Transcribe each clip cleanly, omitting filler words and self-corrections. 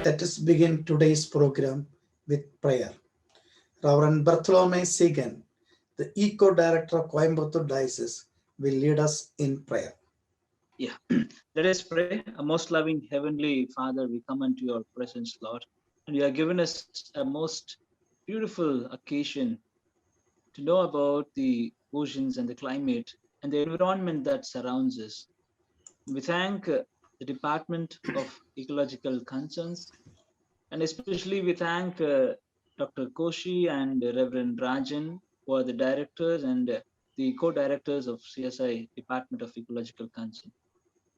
Let us begin today's program with prayer. Reverend Bartholomew Segan, the Eco Director of Coimbatore Diocese, will lead us in prayer. Yeah, let us pray. A most loving Heavenly Father, we come into your presence, Lord, and you have given us a most beautiful occasion to know about the oceans and the climate and the environment that surrounds us. We thank the Department of Ecological Concerns, and especially we thank Dr. Koshi and Reverend Rajan, who are the directors and the co-directors of CSI Department of Ecological Concern.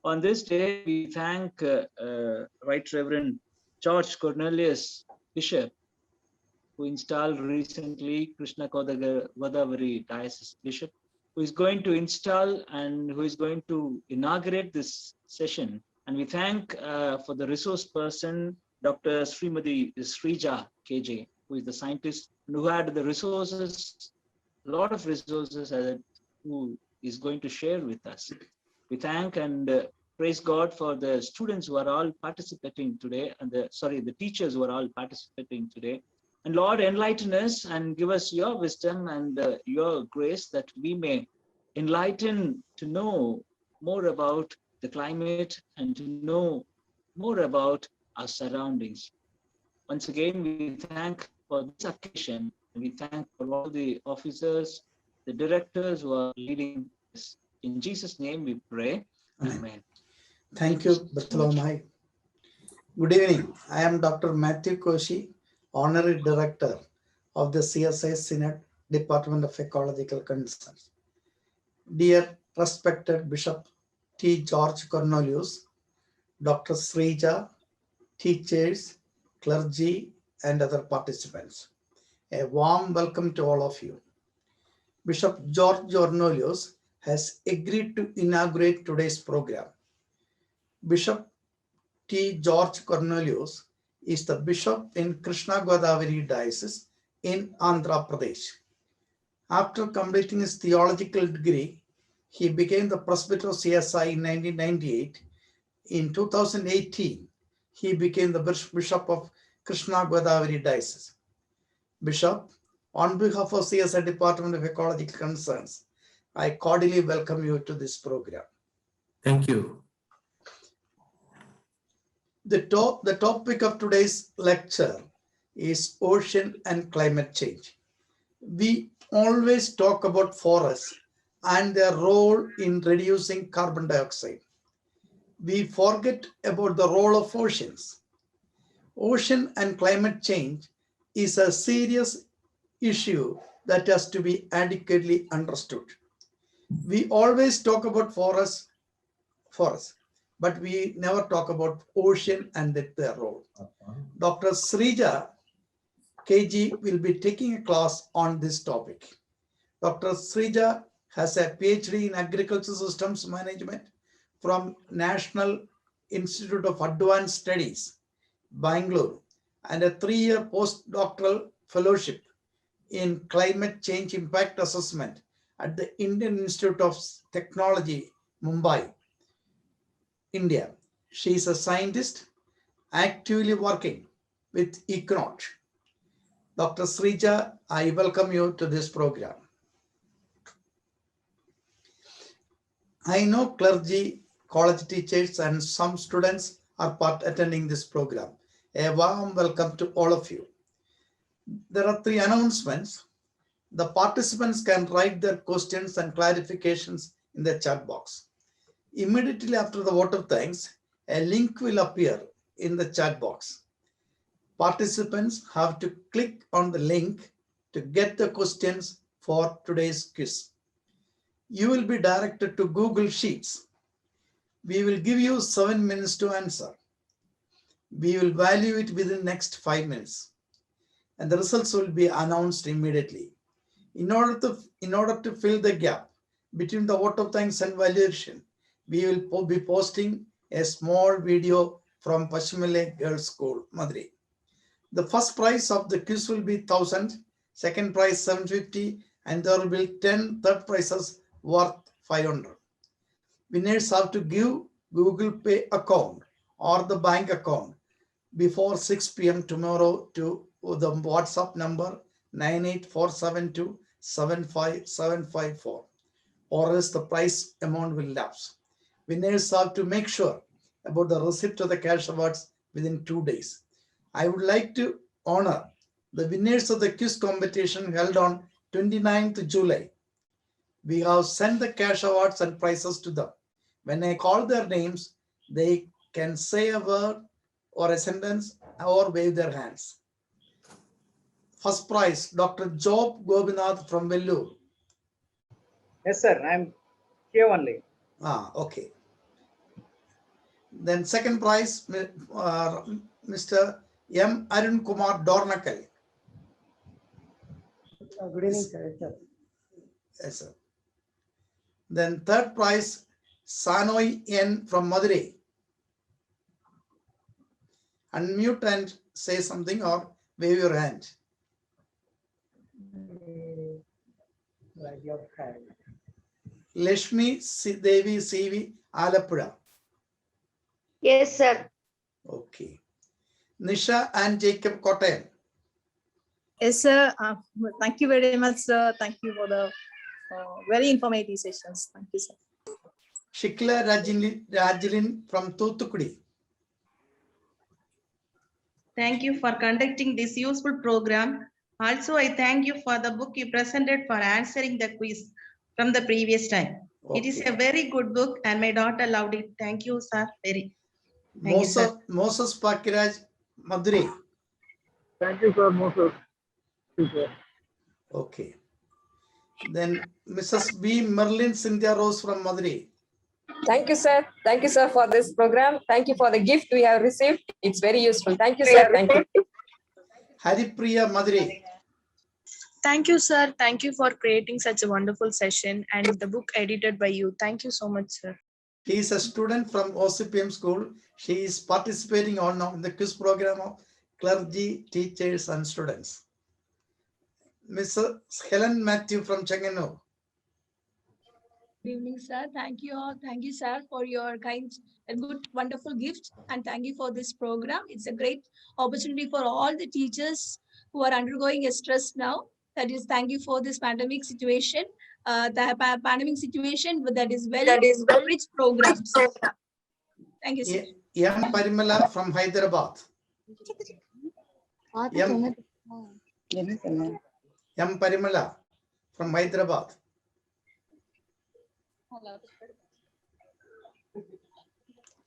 On this day, we thank Right Reverend George Cornelius Bishop, who installed recently Krishna Godavari Diocese Bishop, who is going to install and who is going to inaugurate this session. And we thank for the resource person, Dr. Srimati Srija KJ, who is the scientist and who had the resources, a lot of resources who is going to share with us. We thank and praise God for the students who are all participating today, and the teachers who are all participating today. And Lord, enlighten us and give us your wisdom and your grace that we may enlighten to know more about the climate and to know more about our surroundings. Once again, we thank for this occasion. We thank for all the officers, the directors who are leading us. In Jesus' name we pray. Amen. Thank you, Bartholomew. Good evening. I am Dr. Matthew Koshi, Honorary Director of the CSI Synod Department of Ecological Concerns. Dear respected Bishop T. George Cornelius, Dr. Srija, teachers, clergy, and other participants, a warm welcome to all of you. Bishop George Cornelius has agreed to inaugurate today's program. Bishop T. George Cornelius is the bishop in Krishna Godavari Diocese in Andhra Pradesh. After completing his theological degree, he became the presbyter of CSI in 1998. In 2018, he became the bishop of Krishna Godavari Diocese. Bishop, on behalf of CSI Department of Ecological Concerns, I cordially welcome you to this program. Thank you. The topic of today's lecture is ocean and climate change. We always talk about forests and their role in reducing carbon dioxide. We forget about the role of oceans. Ocean and climate change is a serious issue that has to be adequately understood. We always talk about forests, but we never talk about ocean and their role. Dr. Srija KG will be taking a class on this topic. Dr. Srija has a PhD in Agriculture Systems Management from National Institute of Advanced Studies, Bangalore, and a 3-year postdoctoral fellowship in Climate Change Impact Assessment at the Indian Institute of Technology, Mumbai, India. She is a scientist actively working with Econaut. Dr. Srija, I welcome you to this program. I know clergy, college teachers, and some students are attending this program. A warm welcome to all of you. There are 3 announcements. The participants can write their questions and clarifications in the chat box. Immediately after the vote of thanks, a link will appear in the chat box. Participants have to click on the link to get the questions for today's quiz. You will be directed to Google Sheets. We will give you 7 minutes to answer. We will value it within the next 5 minutes, and the results will be announced immediately. In order to fill the gap between the vote of thanks and valuation, we will be posting a small video from Pashmale Girls School, Madurai. The first prize of the quiz will be 1,000, second prize 750, and there will be 10 third prizes worth 500. Winners have to give Google Pay account or the bank account before 6 p.m. tomorrow to the WhatsApp number 98472 or else the prize amount will lapse. Winners have to make sure about the receipt of the cash awards within 2 days. I would like to honor the winners of the quiz competition held on 29th July. We have sent the cash awards and prizes to them. When I call their names, they can say a word or a sentence or wave their hands. First prize, Dr. Job Gobinath from Vellore. Yes, sir. I'm here only. Okay. Then second prize, Mr. M. Arun Kumar Dornakal. Good evening, sir. Yes, sir. Then third prize, Sanoy N from Madurai. Unmute and say something or wave your hand. Lashmi Devi CV Alapura. Yes, sir. Okay. Nisha and Jacob Kottayam. Yes, sir. Thank you very much, sir. Thank you for the very informative sessions. Thank you, sir. Shikla Rajilin from Thuthukudi. Thank you for conducting this useful program. Also, I thank you for the book you presented for answering the quiz from the previous time. Okay. It is a very good book and my daughter loved it. Thank you, sir. Thank you, sir. Moses Pakiraj, Madurai. Thank you, sir. Moses. Okay. Then Mrs. B. Merlin Cynthia Rose from Madurai. Thank you, sir. Thank you, sir, for this program. Thank you for the gift we have received. It's very useful. Thank you, sir. Thank you. Haripriya Madurai. Thank you, sir. Thank you for creating such a wonderful session and the book edited by you. Thank you so much, sir. He is a student from OCPM school. She is participating on the quiz program of clergy, teachers, and students. Mrs. Helen Matthew from Changanur. Good evening, sir. Thank you all. Thank you, sir, for your kind and good, wonderful gift. And thank you for this program. It's a great opportunity for all the teachers who are undergoing a stress now. That is, thank you for this pandemic situation. The pandemic situation, but that is rich programs. Thank you, sir. M. Parimala from Hyderabad. M. Parimala from Hyderabad.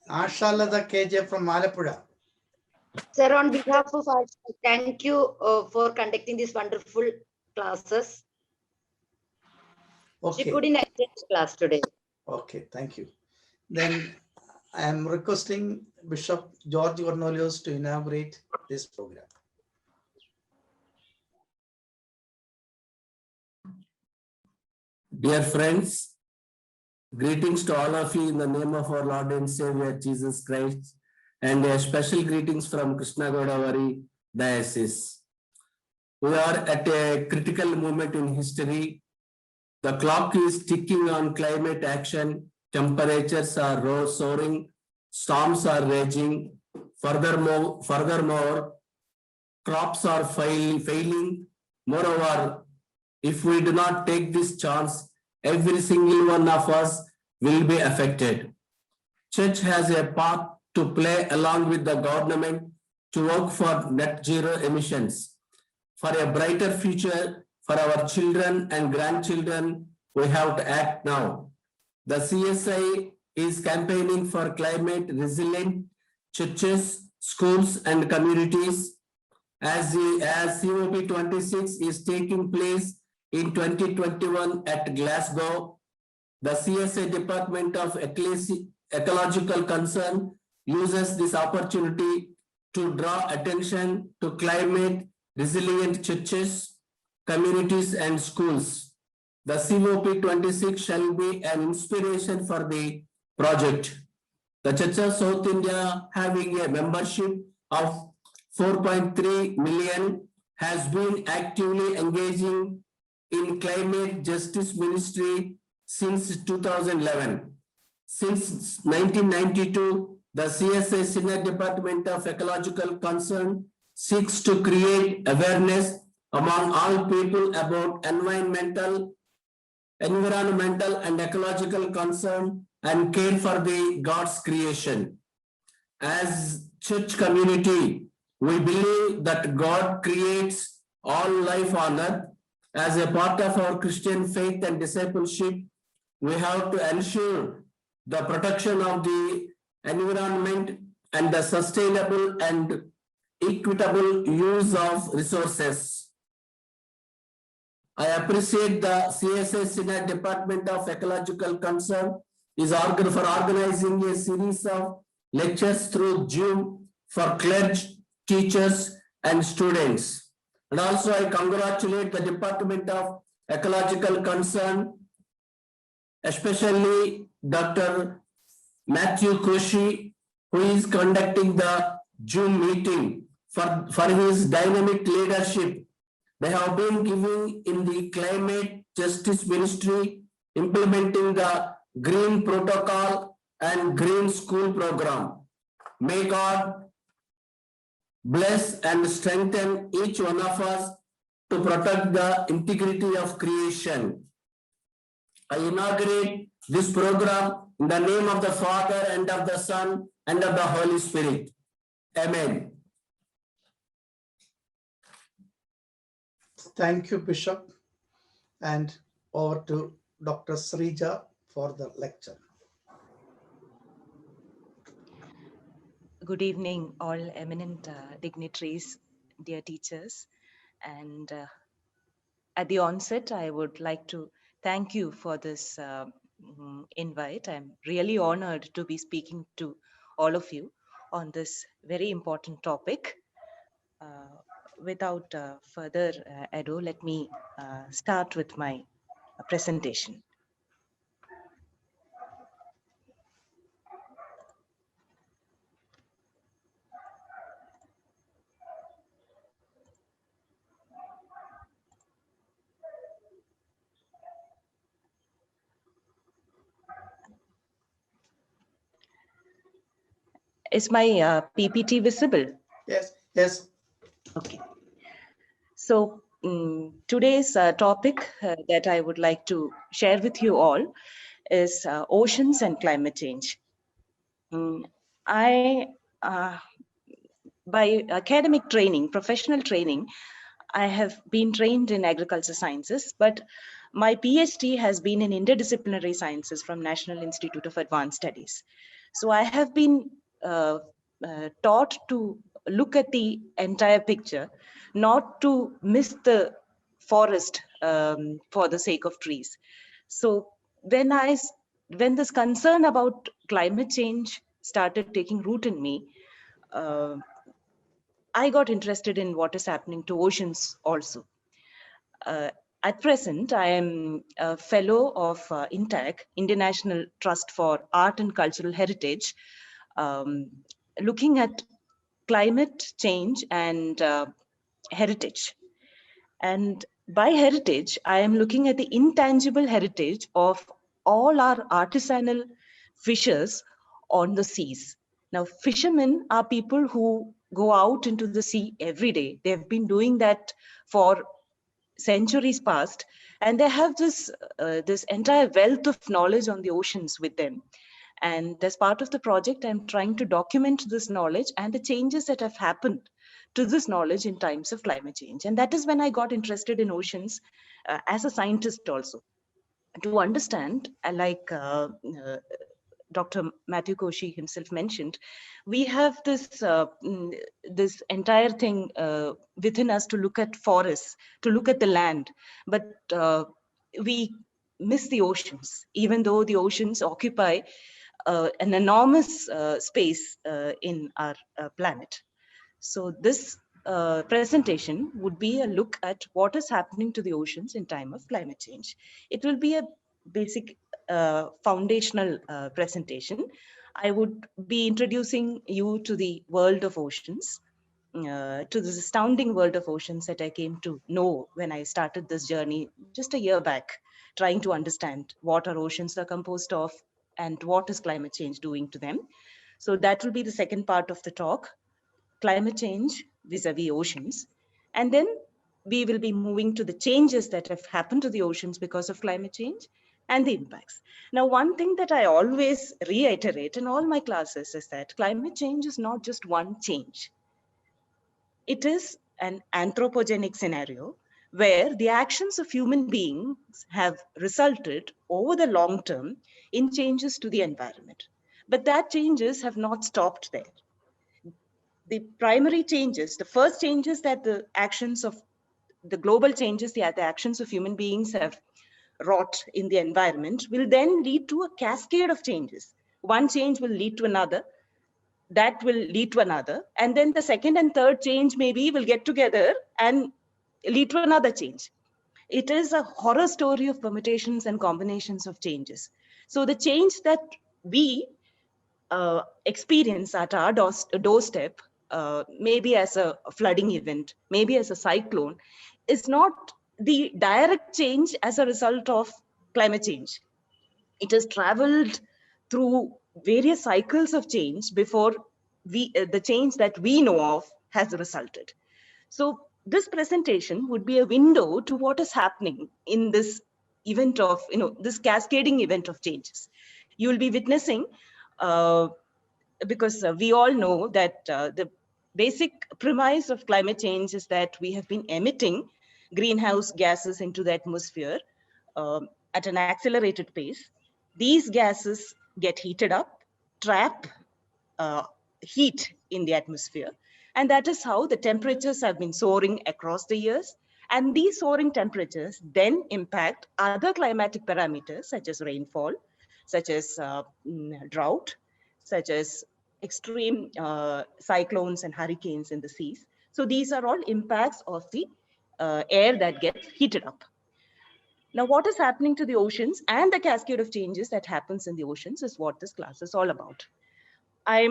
Ashalada KJ from Malapura. Sir, on behalf of us, thank you for conducting these wonderful classes. Okay. She couldn't attend class today. Okay, thank you. Then I am requesting Bishop George Cornelius to inaugurate this program. Dear friends, greetings to all of you in the name of our Lord and Savior Jesus Christ, and a special greetings from Krishna Godavari Diocese. We are at a critical moment in history. The clock is ticking on climate action. Temperatures are soaring, storms are raging. Furthermore, crops are failing. Moreover, if we do not take this chance, every single one of us will be affected. Church has a part to play along with the government to work for net zero emissions. For a brighter future for our children and grandchildren, we have to act now. The CSI is campaigning for climate resilient churches, schools, and communities. As COP26 is taking place in 2021 at Glasgow, the CSA Department of Ecological Concern uses this opportunity to draw attention to climate resilient churches, communities, and schools. The COP26 shall be an inspiration for the project. The Church of South India, having a membership of 4.3 million, has been actively engaging in climate justice ministry since 2011. Since 1992, the CSA Senior Department of Ecological Concern seeks to create awareness among all people about environmental and ecological concern and care for the God's creation. As church community, we believe that God creates all life on earth. As a part of our Christian faith and discipleship, we have to ensure the protection of the environment and the sustainable and equitable use of resources. I appreciate the CSA Senior Department of Ecological Concern is for organizing a series of lectures through Zoom for clergy, teachers, and students. And also I congratulate the Department of Ecological Concern, especially Dr. Matthew Koshi, who is conducting the Zoom meeting for his dynamic leadership. They have been giving in the climate justice ministry, implementing the green protocol and green school program. May God bless and strengthen each one of us to protect the integrity of creation. I inaugurate this program in the name of the Father and of the Son and of the Holy Spirit. Amen. Thank you, Bishop. And over to Dr. Srija for the lecture. Good evening, all eminent dignitaries, dear teachers. And at the onset, I would like to thank you for this invite. I'm really honored to be speaking to all of you on this very important topic. Without further ado, let me start with my presentation. Is my PPT visible? Yes, yes. Okay. So today's topic that I would like to share with you all is oceans and climate change. By academic training, professional training, I have been trained in agriculture sciences, but my PhD has been in interdisciplinary sciences from National Institute of Advanced Studies. So I have been taught to look at the entire picture, not to miss the forest for the sake of trees. So when this concern about climate change started taking root in me, I got interested in what is happening to oceans also. At present, I am a fellow of INTAC, International Trust for Art and Cultural Heritage, looking at climate change and heritage. And by heritage, I am looking at the intangible heritage of all our artisanal fishers on the seas. Now, fishermen are people who go out into the sea every day. They have been doing that for centuries past, and they have this entire wealth of knowledge on the oceans with them. And as part of the project, I'm trying to document this knowledge and the changes that have happened to this knowledge in times of climate change. And that is when I got interested in oceans as a scientist also. To understand, like Dr. Matthew Koshi himself mentioned, we have this this entire thing within us to look at forests, to look at the land, but we miss the oceans, even though the oceans occupy an enormous space in our planet. So this presentation would be a look at what is happening to the oceans in time of climate change. It will be a basic foundational presentation. I would be introducing you to the world of oceans, to this astounding world of oceans that I came to know when I started this journey just a year back, trying to understand what our oceans are composed of and what is climate change doing to them. So that will be the second part of the talk, climate change vis-a-vis oceans. And then we will be moving to the changes that have happened to the oceans because of climate change and the impacts. Now, one thing that I always reiterate in all my classes is that climate change is not just one change. It is an anthropogenic scenario where the actions of human beings have resulted over the long term in changes to the environment. But that changes have not stopped there. The primary changes, the first changes that the actions of the global changes, the actions of human beings have wrought in the environment will then lead to a cascade of changes. One change will lead to another, that will lead to another, and then the second and third change maybe will get together and lead to another change. It is a horror story of permutations and combinations of changes. So the change that we experience at our doorstep, maybe as a flooding event, maybe as a cyclone, is not the direct change as a result of climate change. It has traveled through various cycles of change before the change that we know of has resulted. So this presentation would be a window to what is happening in this event of, this cascading event of changes. You will be witnessing, because we all know that the basic premise of climate change is that we have been emitting greenhouse gases into the atmosphere at an accelerated pace. These gases get heated up, trap heat in the atmosphere. And that is how the temperatures have been soaring across the years. And these soaring temperatures then impact other climatic parameters such as rainfall, such as drought, such as extreme cyclones and hurricanes in the seas. So these are all impacts of the air that gets heated up. Now, what is happening to the oceans and the cascade of changes that happens in the oceans is what this class is all about. I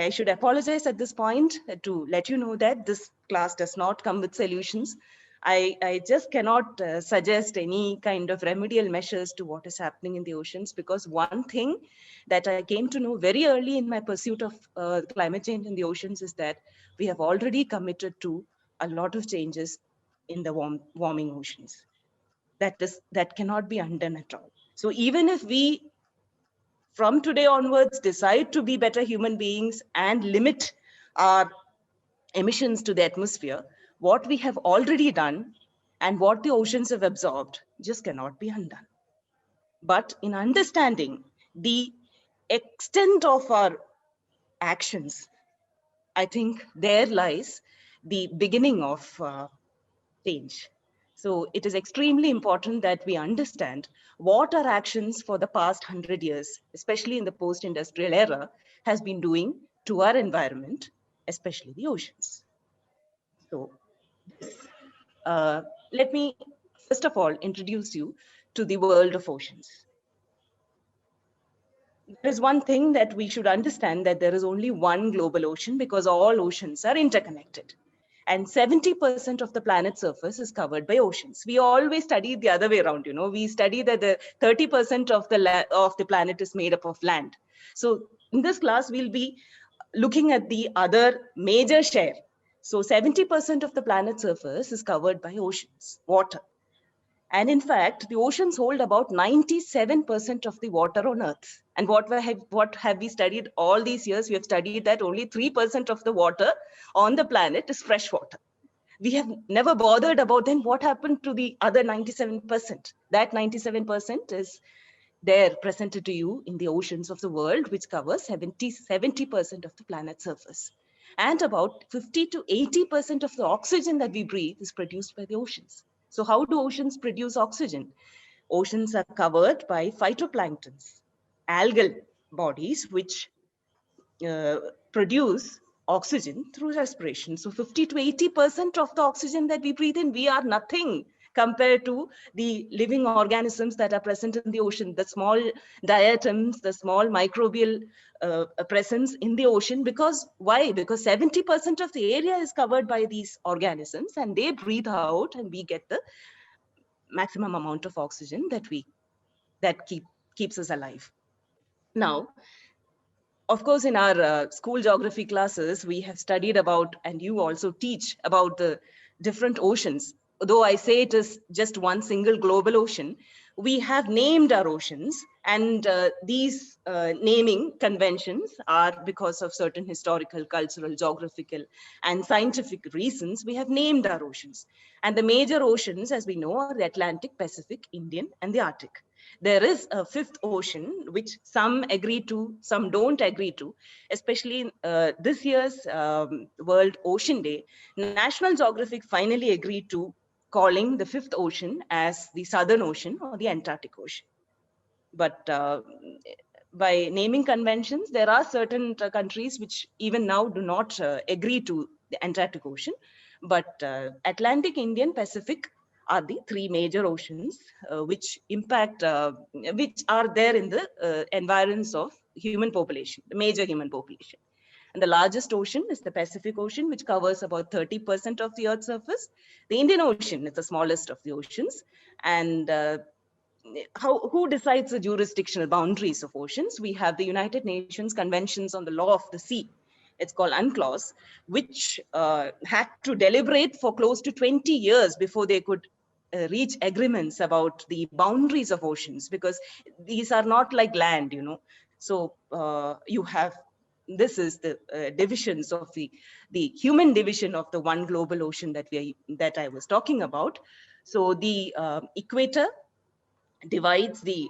should apologize at this point to let you know that this class does not come with solutions. I just cannot suggest any kind of remedial measures to what is happening in the oceans, because one thing that I came to know very early in my pursuit of climate change in the oceans is that we have already committed to a lot of changes in the warming oceans. That cannot be undone at all. So even if we from today onwards decide to be better human beings and limit our emissions to the atmosphere, what we have already done and what the oceans have absorbed just cannot be undone. But in understanding the extent of our actions, I think there lies the beginning of change. So it is extremely important that we understand what our actions for the past 100 years, especially in the post-industrial era, has been doing to our environment, especially the oceans. So let me first of all introduce you to the world of oceans. There is one thing that we should understand, that there is only one global ocean because all oceans are interconnected. And 70% of the planet's surface is covered by oceans. We always study the other way around, we study that the 30% of the planet is made up of land. So in this class, we'll be looking at the other major share. So 70% of the planet's surface is covered by oceans, water. And in fact, the oceans hold about 97% of the water on Earth. And what have we studied all these years? We have studied that only 3% of the water on the planet is fresh water. We have never bothered about then what happened to the other 97%. That 97% is there presented to you in the oceans of the world, which covers 70% of the planet's surface. And about 50 to 80% of the oxygen that we breathe is produced by the oceans. So how do oceans produce oxygen? Oceans are covered by phytoplanktons, algal bodies, which produce oxygen through respiration. So 50 to 80% of the oxygen that we breathe in, we are nothing compared to the living organisms that are present in the ocean, the small diatoms, the small microbial presence in the ocean. Because why? Because 70% of the area is covered by these organisms, and they breathe out, and we get the maximum amount of oxygen that keeps us alive. Now, of course, in our school geography classes, we have studied about, and you also teach about the different oceans. Though I say it is just one single global ocean, we have named our oceans, and these naming conventions are because of certain historical, cultural, geographical, and scientific reasons. We have named our oceans. And the major oceans, as we know, are the Atlantic, Pacific, Indian, and the Arctic. There is a fifth ocean, which some agree to, some don't agree to, especially in this year's World Ocean Day. National Geographic finally agreed to calling the fifth ocean as the Southern Ocean or the Antarctic Ocean. But by naming conventions, there are certain countries which even now do not agree to the Antarctic Ocean. But Atlantic, Indian, Pacific are the three major oceans which impact, which are there in the environs of human population, the major human population. And the largest ocean is the Pacific Ocean, which covers about 30% of the Earth's surface. The Indian Ocean is the smallest of the oceans. And who decides the jurisdictional boundaries of oceans? We have the United Nations Conventions on the Law of the Sea. It's called UNCLOS, which had to deliberate for close to 20 years before they could reach agreements about the boundaries of oceans, because these are not like land, you know. So you have, this is the divisions of the human division of the one global ocean that I was talking about. So the equator divides the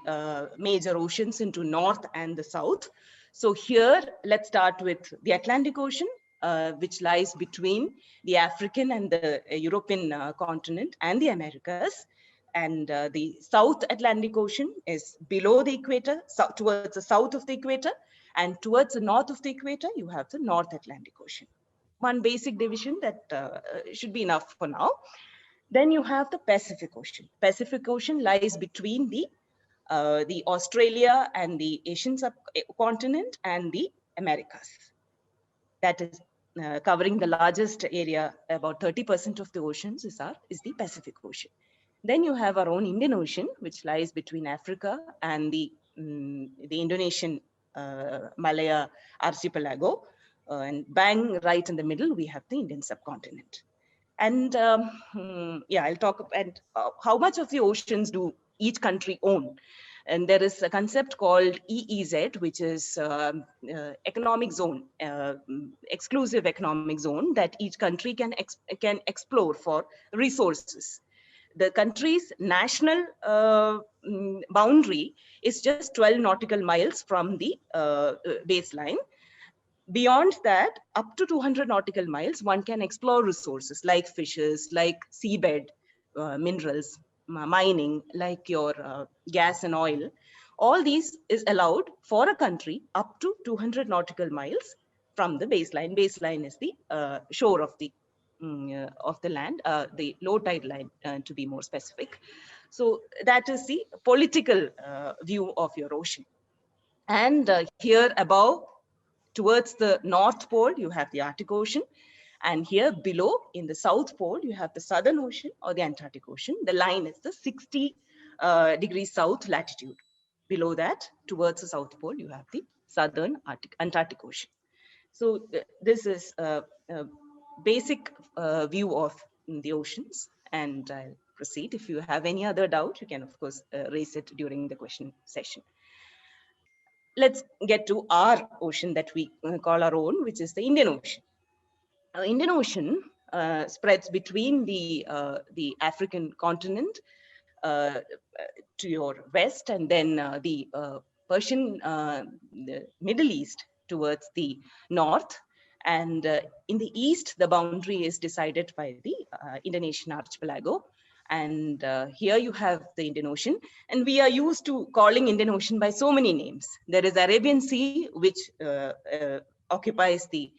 major oceans into north and the south. So here, let's start with the Atlantic Ocean, which lies between the African and the European continent and the Americas. And the South Atlantic Ocean is below the equator, towards the south of the equator, and towards the north of the equator, you have the North Atlantic Ocean. One basic division that should be enough for now. Then you have the Pacific Ocean. Pacific Ocean lies between the Australia and the Asian subcontinent and the Americas. That is covering the largest area, about 30% of the oceans is the Pacific Ocean. Then you have our own Indian Ocean, which lies between Africa and the Indonesian Malaya archipelago. And bang right in the middle, we have the Indian subcontinent. And yeah, I'll talk about how much of the oceans do each country own. And there is a concept called EEZ, which is economic zone, exclusive economic zone that each country can explore for resources. The country's national boundary is just 12 nautical miles from the baseline. Beyond that, up to 200 nautical miles, one can explore resources like fishes, like seabed minerals, mining, like your gas and oil. All these is allowed for a country up to 200 nautical miles from the baseline. Baseline is the shore of the land, the low tide line, to be more specific. So that is the political view of your ocean. And here above, towards the North Pole, you have the Arctic Ocean. And here below, in the South Pole, you have the Southern Ocean or the Antarctic Ocean. The line is the 60 degrees south latitude. Below that, towards the South Pole, you have the Southern Antarctic Ocean. So this is a basic view of the oceans. And I'll proceed. If you have any other doubt, you can, of course, raise it during the question session. Let's get to our ocean that we call our own, which is the Indian Ocean. Indian Ocean spreads between the African continent to your west, and then the Persian, the Middle East towards the north. And in the east, the boundary is decided by the Indonesian archipelago. And here you have the Indian Ocean, and we are used to calling Indian Ocean by so many names. There is Arabian Sea, which occupies the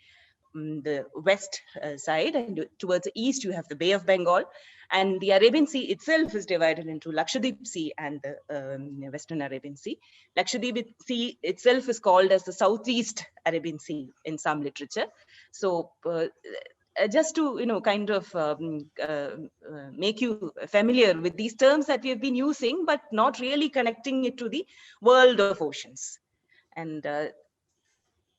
west side, and towards the east you have the Bay of Bengal, and the Arabian Sea itself is divided into Lakshadweep Sea and the Western Arabian Sea. Lakshadweep Sea itself is called as the Southeast Arabian Sea in some literature. So just to kind of make you familiar with these terms that we have been using, but not really connecting it to the world of oceans. And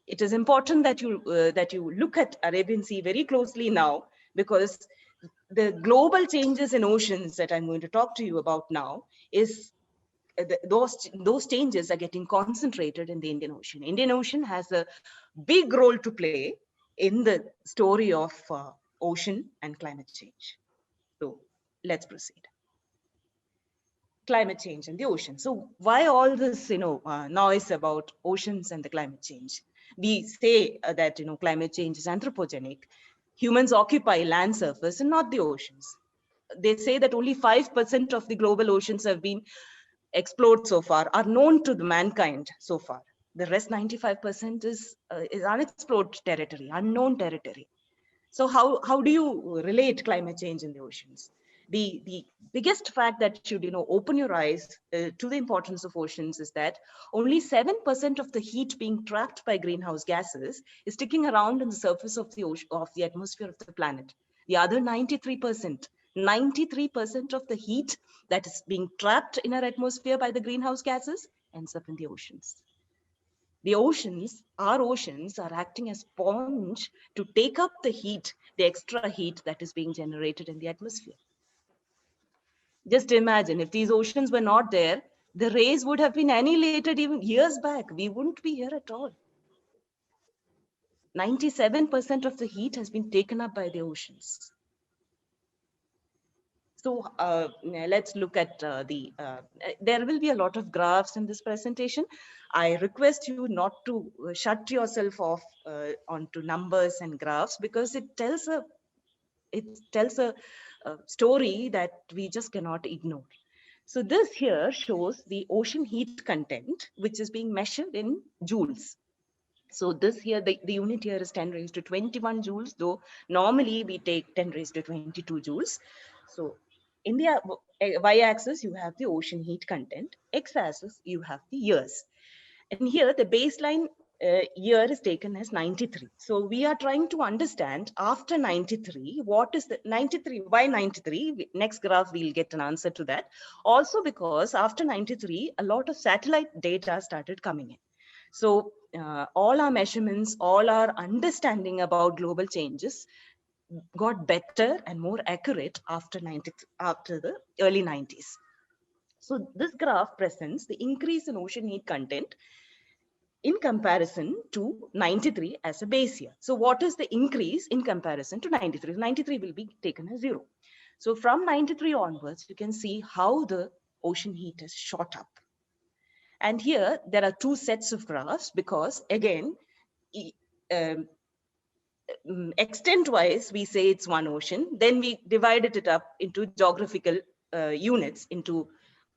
it is important that you look at Arabian Sea very closely now, because the global changes in oceans that I'm going to talk to you about now is those changes are getting concentrated in the Indian Ocean. Indian Ocean has a big role to play in the story of ocean and climate change. So let's proceed. Climate change and the ocean. So why all this, noise about oceans and the climate change? We say that, climate change is anthropogenic. Humans occupy land surface and not the oceans. They say that only 5% of the global oceans have been explored so far, are known to the mankind so far. The rest 95% is unexplored territory, unknown territory. So how do you relate climate change in the oceans? The biggest fact that should open your eyes to the importance of oceans is that only 7% of the heat being trapped by greenhouse gases is sticking around on the surface of the ocean, of the atmosphere of the planet. The other 93% of the heat that is being trapped in our atmosphere by the greenhouse gases ends up in the oceans. The oceans, our oceans, are acting as sponge to take up the heat, the extra heat that is being generated in the atmosphere. Just imagine if these oceans were not there, the rays would have been annihilated even years back. We wouldn't be here at all. 97% of the heat has been taken up by the oceans. So let's look at there will be a lot of graphs in this presentation. I request you not to shut yourself off onto numbers and graphs, because it tells a story that we just cannot ignore. So this here shows the ocean heat content, which is being measured in joules. So this here, the unit here is 10 raised to 21 joules, though normally we take 10 raised to 22 joules. So in the y-axis, you have the ocean heat content. X-axis, you have the years. And here, the baseline year is taken as 93. So we are trying to understand after 93, what is the 93, why 93? Next graph, we'll get an answer to that. Also because after 93, a lot of satellite data started coming in. So all our measurements, all our understanding about global changes got better and more accurate after the early 90s. So this graph presents the increase in ocean heat content in comparison to 93 as a base year. So what is the increase in comparison to 93? 93 will be taken as 0. So from 93 onwards, you can see how the ocean heat has shot up. And here there are two sets of graphs, because again, extent wise, we say it's one ocean. Then we divided it up into geographical units, into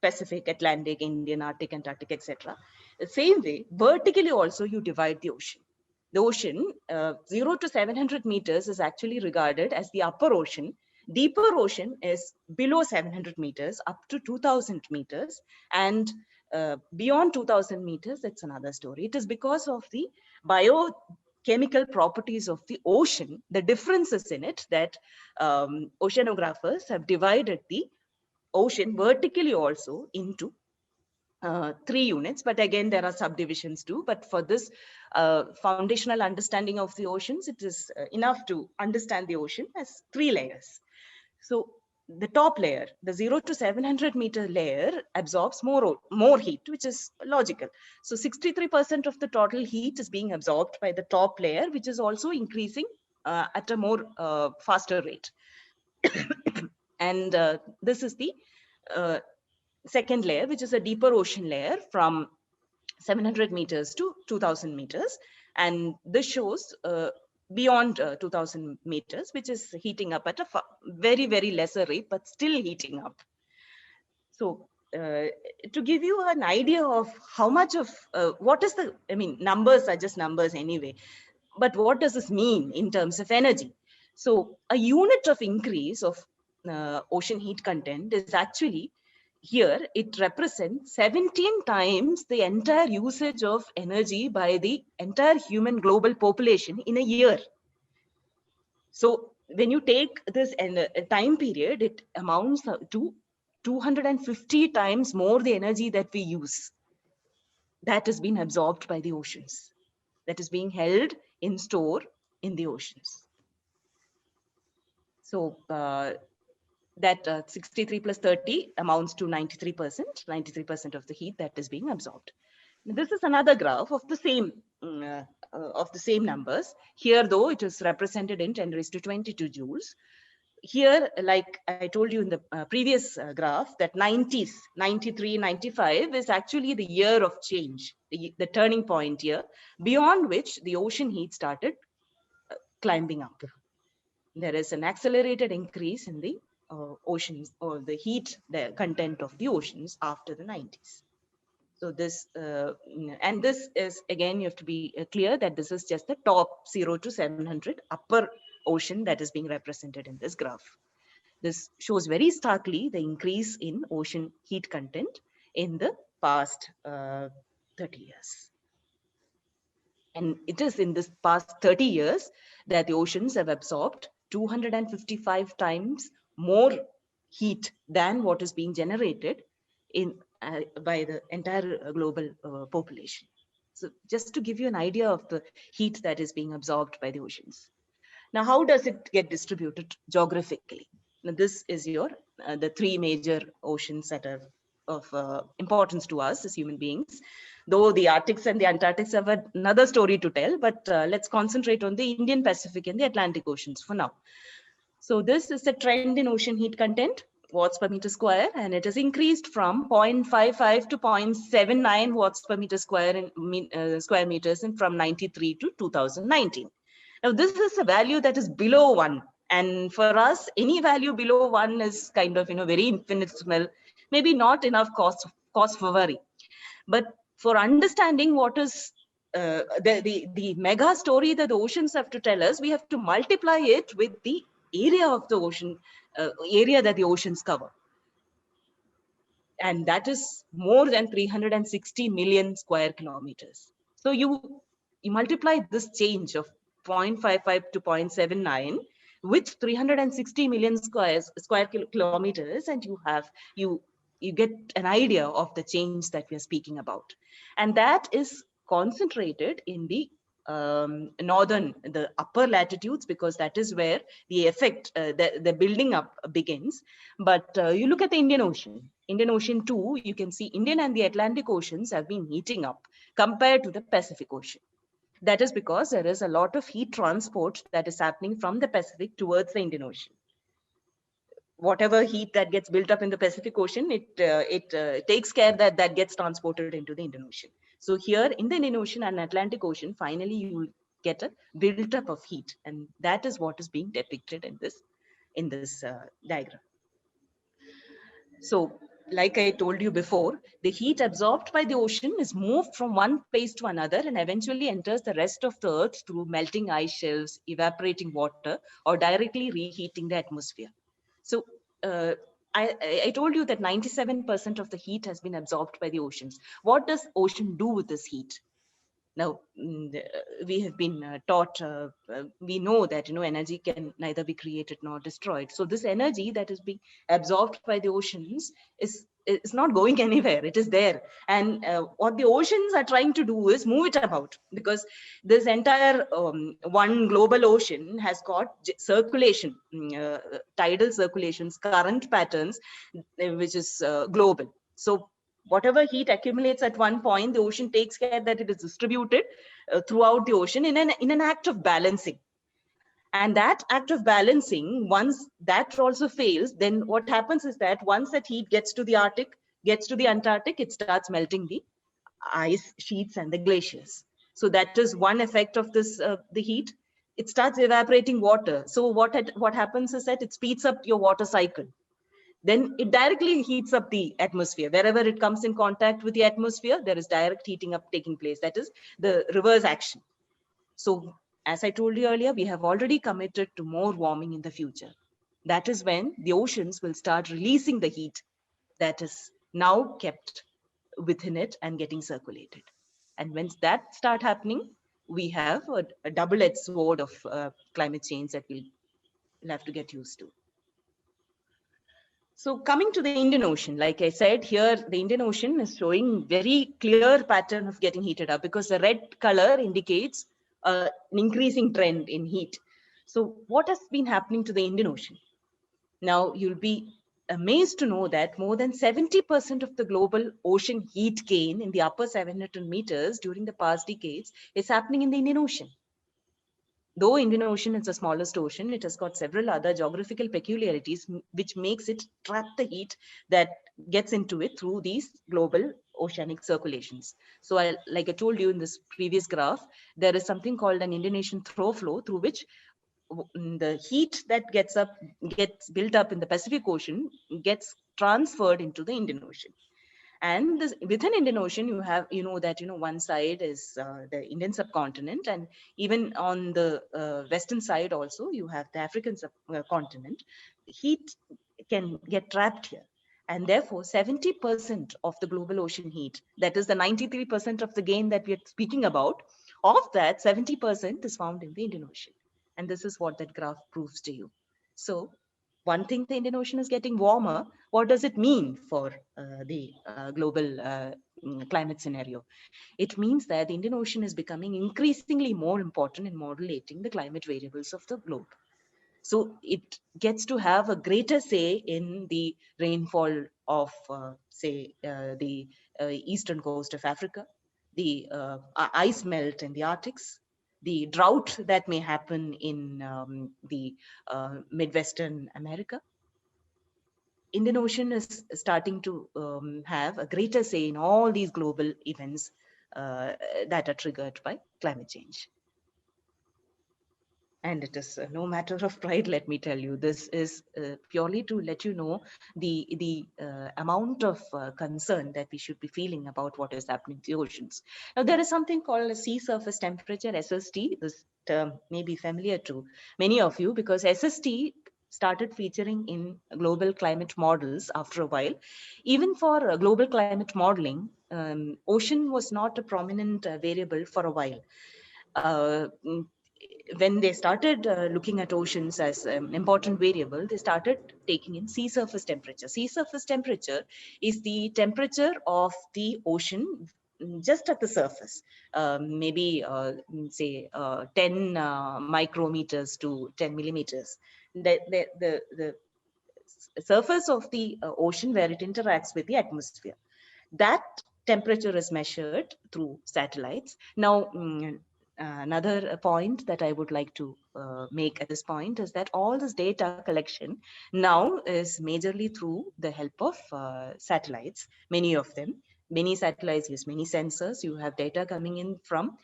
Pacific, Atlantic, Indian, Arctic, Antarctic, etc. The same way, vertically also you divide the ocean. The ocean, 0 to 700 meters is actually regarded as the upper ocean. Deeper ocean is below 700 meters up to 2000 meters. And beyond 2000 meters, that's another story. It is because of the biochemical properties of the ocean, the differences in it, that oceanographers have divided the ocean vertically also into 3 units. But again, there are subdivisions too. But for this foundational understanding of the oceans, it is enough to understand the ocean as 3 layers. So the top layer, the 0 to 700 meter layer, absorbs more heat, which is logical. So 63% of the total heat is being absorbed by the top layer, which is also increasing at a more faster rate. And this is the second layer, which is a deeper ocean layer from 700 meters to 2000 meters. And this shows beyond 2000 meters, which is heating up at a very, very lesser rate, but still heating up. So to give you an idea of how much of, what is the, I mean, numbers are just numbers anyway, but what does this mean in terms of energy? So a unit of increase of ocean heat content is actually, here it represents 17 times the entire usage of energy by the entire human global population in a year. So when you take this time period, it amounts to 250 times more the energy that we use. that has been absorbed by the oceans, that is being held in store in the oceans. So that 63 plus 30 amounts to 93% of the heat that is being absorbed. This is another graph of the same numbers. Here, though, it is represented in 10 raised to 22 joules. Here, like I told you in the previous graph, that 90s, 93, 95 is actually the year of change, the turning point year, beyond which the ocean heat started climbing up. There is an accelerated increase in the oceans, or the heat, the content of the oceans after the 90s. So this, and this is, again, you have to be clear that this is just the top 0 to 700 upper ocean that is being represented in this graph. This shows very starkly the increase in ocean heat content in the past 30 years. And it is in this past 30 years that the oceans have absorbed 255 times more heat than what is being generated in by the entire global population. So just to give you an idea of the heat that is being absorbed by the oceans. Now, how does it get distributed geographically? Now, this is your the three major oceans that are of importance to us as human beings. Though the Arctics and the Antarctics have another story to tell, but let's concentrate on the Indian Pacific and the Atlantic Oceans for now. So this is the trend in ocean heat content, watts per meter square, and it has increased from 0.55 to 0.79 watts per meter square in square meters in from 93 to 2019. Now, this is a value that is below 1. And for us, any value below 1 is kind of, very infinitesimal, maybe not enough cause for worry. But for understanding what is the mega story that the oceans have to tell us, we have to multiply it with the area of the ocean, area that the oceans cover. And that is more than 360 million square kilometers. So you multiply this change of 0.55 to 0.79 with 360 million square kilometers, and you get an idea of the change that we are speaking about. And that is concentrated in the the upper latitudes, because that is where the effect, the building up begins. But you look at the Indian Ocean too, you can see Indian and the Atlantic Oceans have been heating up compared to the Pacific Ocean. That is because there is a lot of heat transport that is happening from the Pacific towards the Indian Ocean. Whatever heat that gets built up in the Pacific Ocean, it takes care that that gets transported into the Indian Ocean. So here in the Indian Ocean and Atlantic Ocean, finally you will get a build-up of heat, and that is what is being depicted in this diagram. So, like I told you before, the heat absorbed by the ocean is moved from one place to another and eventually enters the rest of the earth through melting ice shelves, evaporating water, or directly reheating the atmosphere. So I told you that 97% of the heat has been absorbed by the oceans. What does ocean do with this heat? Now, we have been taught, we know that, energy can neither be created nor destroyed. So this energy that is being absorbed by the oceans is not going anywhere. It is there. And what the oceans are trying to do is move it about, because this entire one global ocean has got circulation, tidal circulations, current patterns, which is global. So whatever heat accumulates at one point, the ocean takes care that it is distributed throughout the ocean in an act of balancing. And that act of balancing, once that also fails, then what happens is that once that heat gets to the Arctic, gets to the Antarctic, it starts melting the ice sheets and the glaciers. So that is one effect of this, the heat. It starts evaporating water. So what happens is that it speeds up your water cycle. Then it directly heats up the atmosphere. Wherever it comes in contact with the atmosphere, there is direct heating up taking place. That is the reverse action. So as I told you earlier, we have already committed to more warming in the future. That is when the oceans will start releasing the heat that is now kept within it and getting circulated. And when that start happening, we have a double-edged sword of climate change that we'll have to get used to. So coming to the Indian Ocean, like I said here, the Indian Ocean is showing very clear pattern of getting heated up because the red color indicates an increasing trend in heat. So what has been happening to the Indian Ocean? Now you'll be amazed to know that more than 70% of the global ocean heat gain in the upper 700 meters during the past decades is happening in the Indian Ocean. Though Indian Ocean is the smallest ocean, it has got several other geographical peculiarities which makes it trap the heat that gets into it through these global oceanic circulations. So like I told you in this previous graph, there is something called an Indian Ocean throw flow through which the heat that gets built up in the Pacific Ocean gets transferred into the Indian Ocean. And within Indian Ocean, you know that one side is the Indian subcontinent, and even on the western side also you have the African subcontinent. Heat can get trapped here, and therefore 70% of the global ocean heat, that is the 93% of the gain that we are speaking about, of that 70% is found in the Indian Ocean. And this is what that graph proves to you. So one thing, the Indian Ocean is getting warmer. What does it mean for the global climate scenario? It means that the Indian Ocean is becoming increasingly more important in modulating the climate variables of the globe. So it gets to have a greater say in the rainfall of, say, the eastern coast of Africa, the ice melt in the Arctics, the drought that may happen in the Midwestern America. Indian Ocean is starting to have a greater say in all these global events that are triggered by climate change. And it is no matter of pride, let me tell you, this is purely to let you know the amount of concern that we should be feeling about what is happening to the oceans. Now, there is something called a sea surface temperature, SST. This term may be familiar to many of you because SST started featuring in global climate models after a while. Even for global climate modeling, ocean was not a prominent variable for a while. When they started looking at oceans as an important variable, they started taking in sea surface temperature. Sea surface temperature is the temperature of the ocean just at the surface, maybe say 10 micrometers to 10 millimeters. The surface of the ocean where it interacts with the atmosphere. That temperature is measured through satellites. Now, another point that I would like to make at this point is that all this data collection now is majorly through the help of satellites, many of them. Many satellites use many sensors. You have data coming in from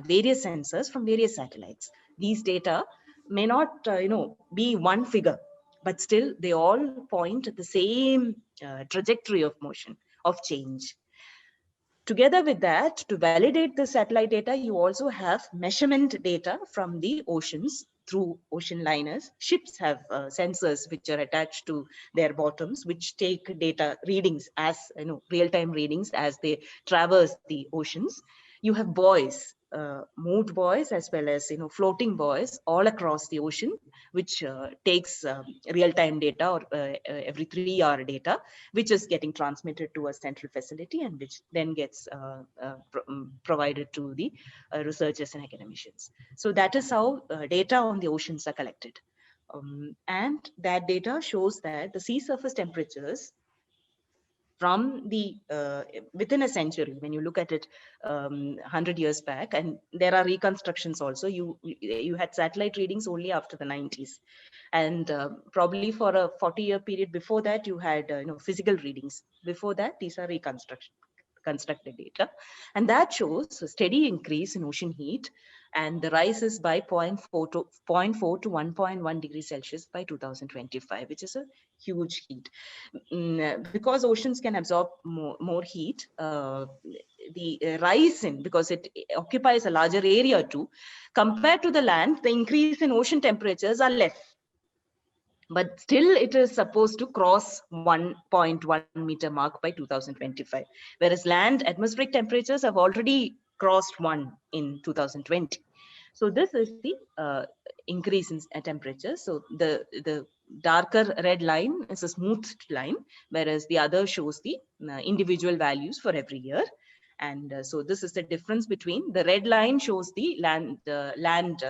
various sensors from various satellites. These data may not be one figure, but still they all point at the same trajectory of motion, of change. Together with that, to validate the satellite data, you also have measurement data from the oceans through ocean liners. Ships have sensors which are attached to their bottoms, which take data readings as real-time readings as they traverse the oceans. You have buoys, moved buoys as well as floating buoys all across the ocean, which takes real-time data or every 3-hour data, which is getting transmitted to a central facility and which then gets provided to the researchers and academicians. So that is how data on the oceans are collected. And that data shows that the sea surface temperatures from the within a century, when you look at it 100 years back, and there are reconstructions also, you had satellite readings only after the 90s, and probably for a 40-year period before that you had physical readings. Before that, these are constructed data, and that shows a steady increase in ocean heat, and the rise is by 0.4 to 1.1 degrees Celsius by 2025, which is a huge heat. Because oceans can absorb more heat, the rise in, because it occupies a larger area too, compared to the land, the increase in ocean temperatures are less. But still it is supposed to cross 1.1 meter mark by 2025, whereas land atmospheric temperatures have already crossed 1 in 2020. So this is the increase in temperature. So the darker red line is a smoothed line, whereas the other shows the individual values for every year. And so this is the difference between the red line shows the land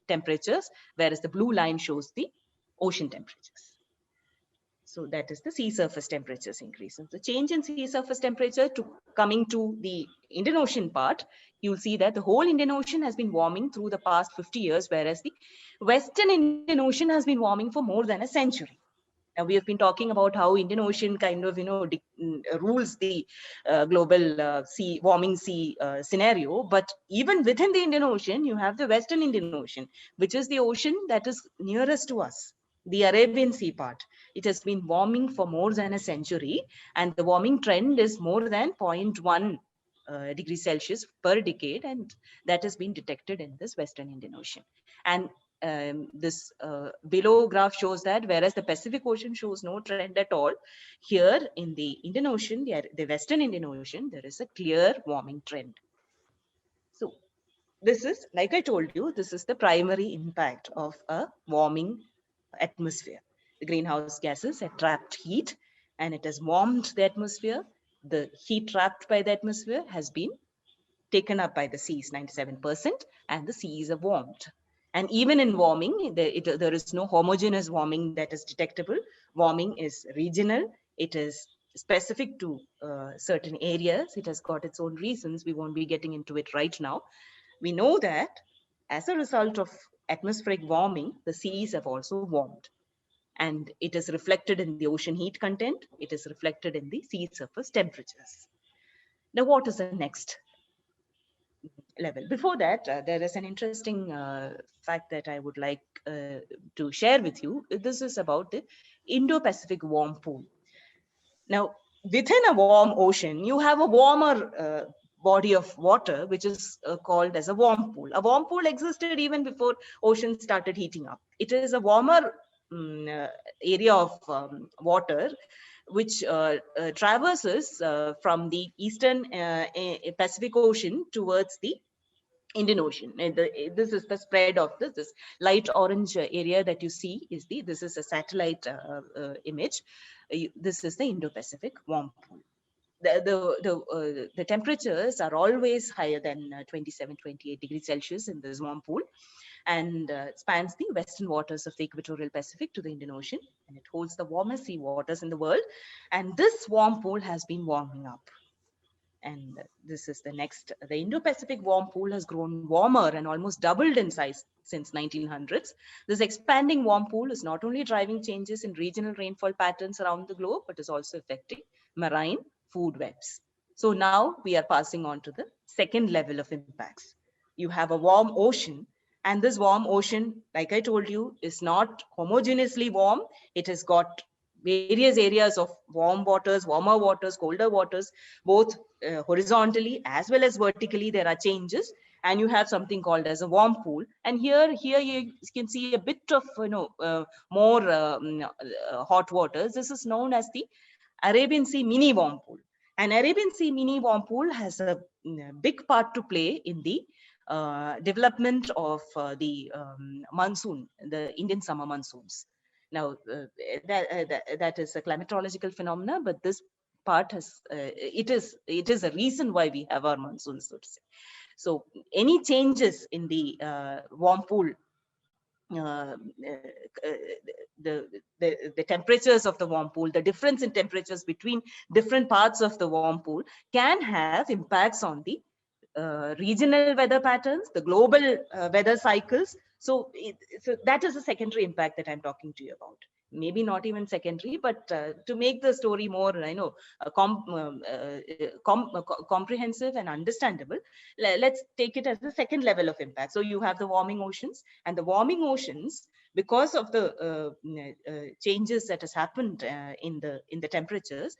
temperatures, whereas the blue line shows the ocean temperatures. So that is the sea surface temperatures increase. And the change in sea surface temperature to coming to the Indian Ocean part, you'll see that the whole Indian Ocean has been warming through the past 50 years, whereas the Western Indian Ocean has been warming for more than a century. Now, we have been talking about how Indian Ocean kind of, rules the global warming sea scenario. But even within the Indian Ocean, you have the Western Indian Ocean, which is the ocean that is nearest to us, the Arabian Sea part. It has been warming for more than a century, and the warming trend is more than 0.1 degrees Celsius per decade, and that has been detected in this Western Indian Ocean. And this below graph shows that whereas the Pacific Ocean shows no trend at all, here in the Indian Ocean, the Western Indian Ocean, there is a clear warming trend. So this is, like I told you, this is the primary impact of a warming atmosphere. The greenhouse gases have trapped heat, and it has warmed the atmosphere. The heat trapped by the atmosphere has been taken up by the seas, 97%, and the seas are warmed. And even in warming, there is no homogeneous warming that is detectable. Warming is regional. It is specific to certain areas. It has got its own reasons. We won't be getting into it right now. We know that as a result of atmospheric warming, the seas have also warmed. And it is reflected in the ocean heat content. It is reflected in the sea surface temperatures. Now, what is the next level? Before that, there is an interesting fact that I would like to share with you. This is about the Indo-Pacific warm pool. Now, within a warm ocean, you have a warmer body of water, which is called as a warm pool. A warm pool existed even before oceans started heating up. It is a warmer area of water which traverses from the eastern Pacific Ocean towards the Indian Ocean. This is the spread of this light orange area that you see is this is a satellite image. This is the Indo-Pacific warm pool. The temperatures are always higher than 27-28 degrees Celsius in this warm pool, and spans the western waters of the equatorial Pacific to the Indian Ocean, and it holds the warmest sea waters in the world. And this warm pool has been warming up. And this is the next. The Indo-Pacific warm pool has grown warmer and almost doubled in size since 1900s. This expanding warm pool is not only driving changes in regional rainfall patterns around the globe, but is also affecting marine food webs. So now we are passing on to the second level of impacts. You have a warm ocean, and this warm ocean, like I told you, is not homogeneously warm. It has got various areas of warm waters, warmer waters, colder waters, both horizontally as well as vertically. There are changes, and you have something called as a warm pool. And here you can see a bit of more hot waters. This is known as the Arabian Sea mini warm pool. And Arabian Sea mini warm pool has a big part to play in the development of the monsoon, the Indian summer monsoons. Now, that is a climatological phenomena, but this part has it is a reason why we have our monsoons, so to say. So any changes in the warm pool, the temperatures of the warm pool, the difference in temperatures between different parts of the warm pool can have impacts on the regional weather patterns, the global weather cycles. So that is a secondary impact that I'm talking to you about. Maybe not even secondary, but to make the story more, comprehensive and understandable, let's take it as the second level of impact. So you have the warming oceans, and the warming oceans, because of the changes that has happened in the temperatures,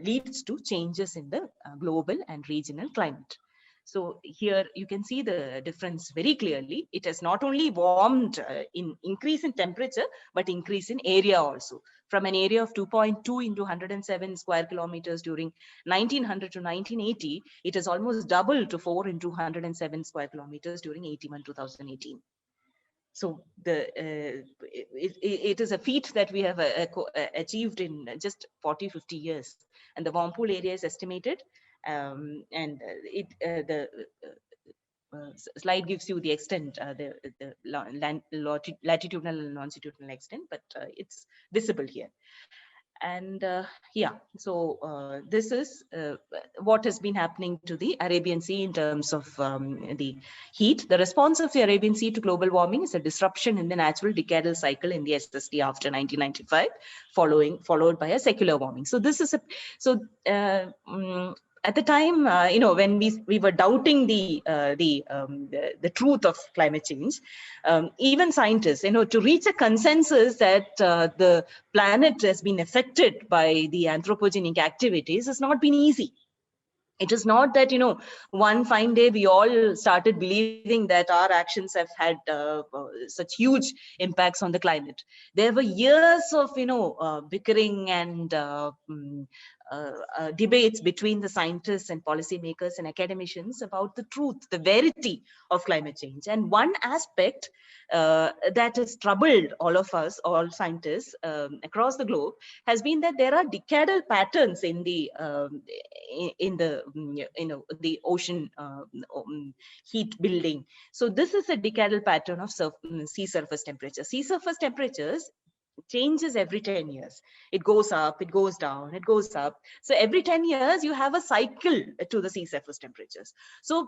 leads to changes in the global and regional climate. So here you can see the difference very clearly. It has not only warmed in increase in temperature, but increase in area also. From an area of 2.2 into 107 square kilometers during 1900 to 1980, it has almost doubled to 4 into 107 square kilometers during 81-2018. So it is a feat that we have achieved in just 40, 50 years. And the warm pool area is estimated, slide gives you the extent, the latitudinal and longitudinal extent, but it's visible here. And so this is what has been happening to the Arabian Sea in terms of the heat. The response of the Arabian Sea to global warming is a disruption in the natural decadal cycle in the SST after 1995, followed by a secular warming. So this is at the time, when we were doubting the truth of climate change, even scientists, to reach a consensus that the planet has been affected by the anthropogenic activities has not been easy. It is not that, one fine day we all started believing that our actions have had such huge impacts on the climate. There were years of, bickering and debates between the scientists and policymakers and academicians about the truth, the verity of climate change. And one aspect that has troubled all of us, all scientists across the globe, has been that there are decadal patterns in the the ocean heat building. So this is a decadal pattern of sea surface temperature. Sea surface temperatures changes every 10 years. It goes up, it goes down, it goes up. So every 10 years, you have a cycle to the sea surface temperatures. So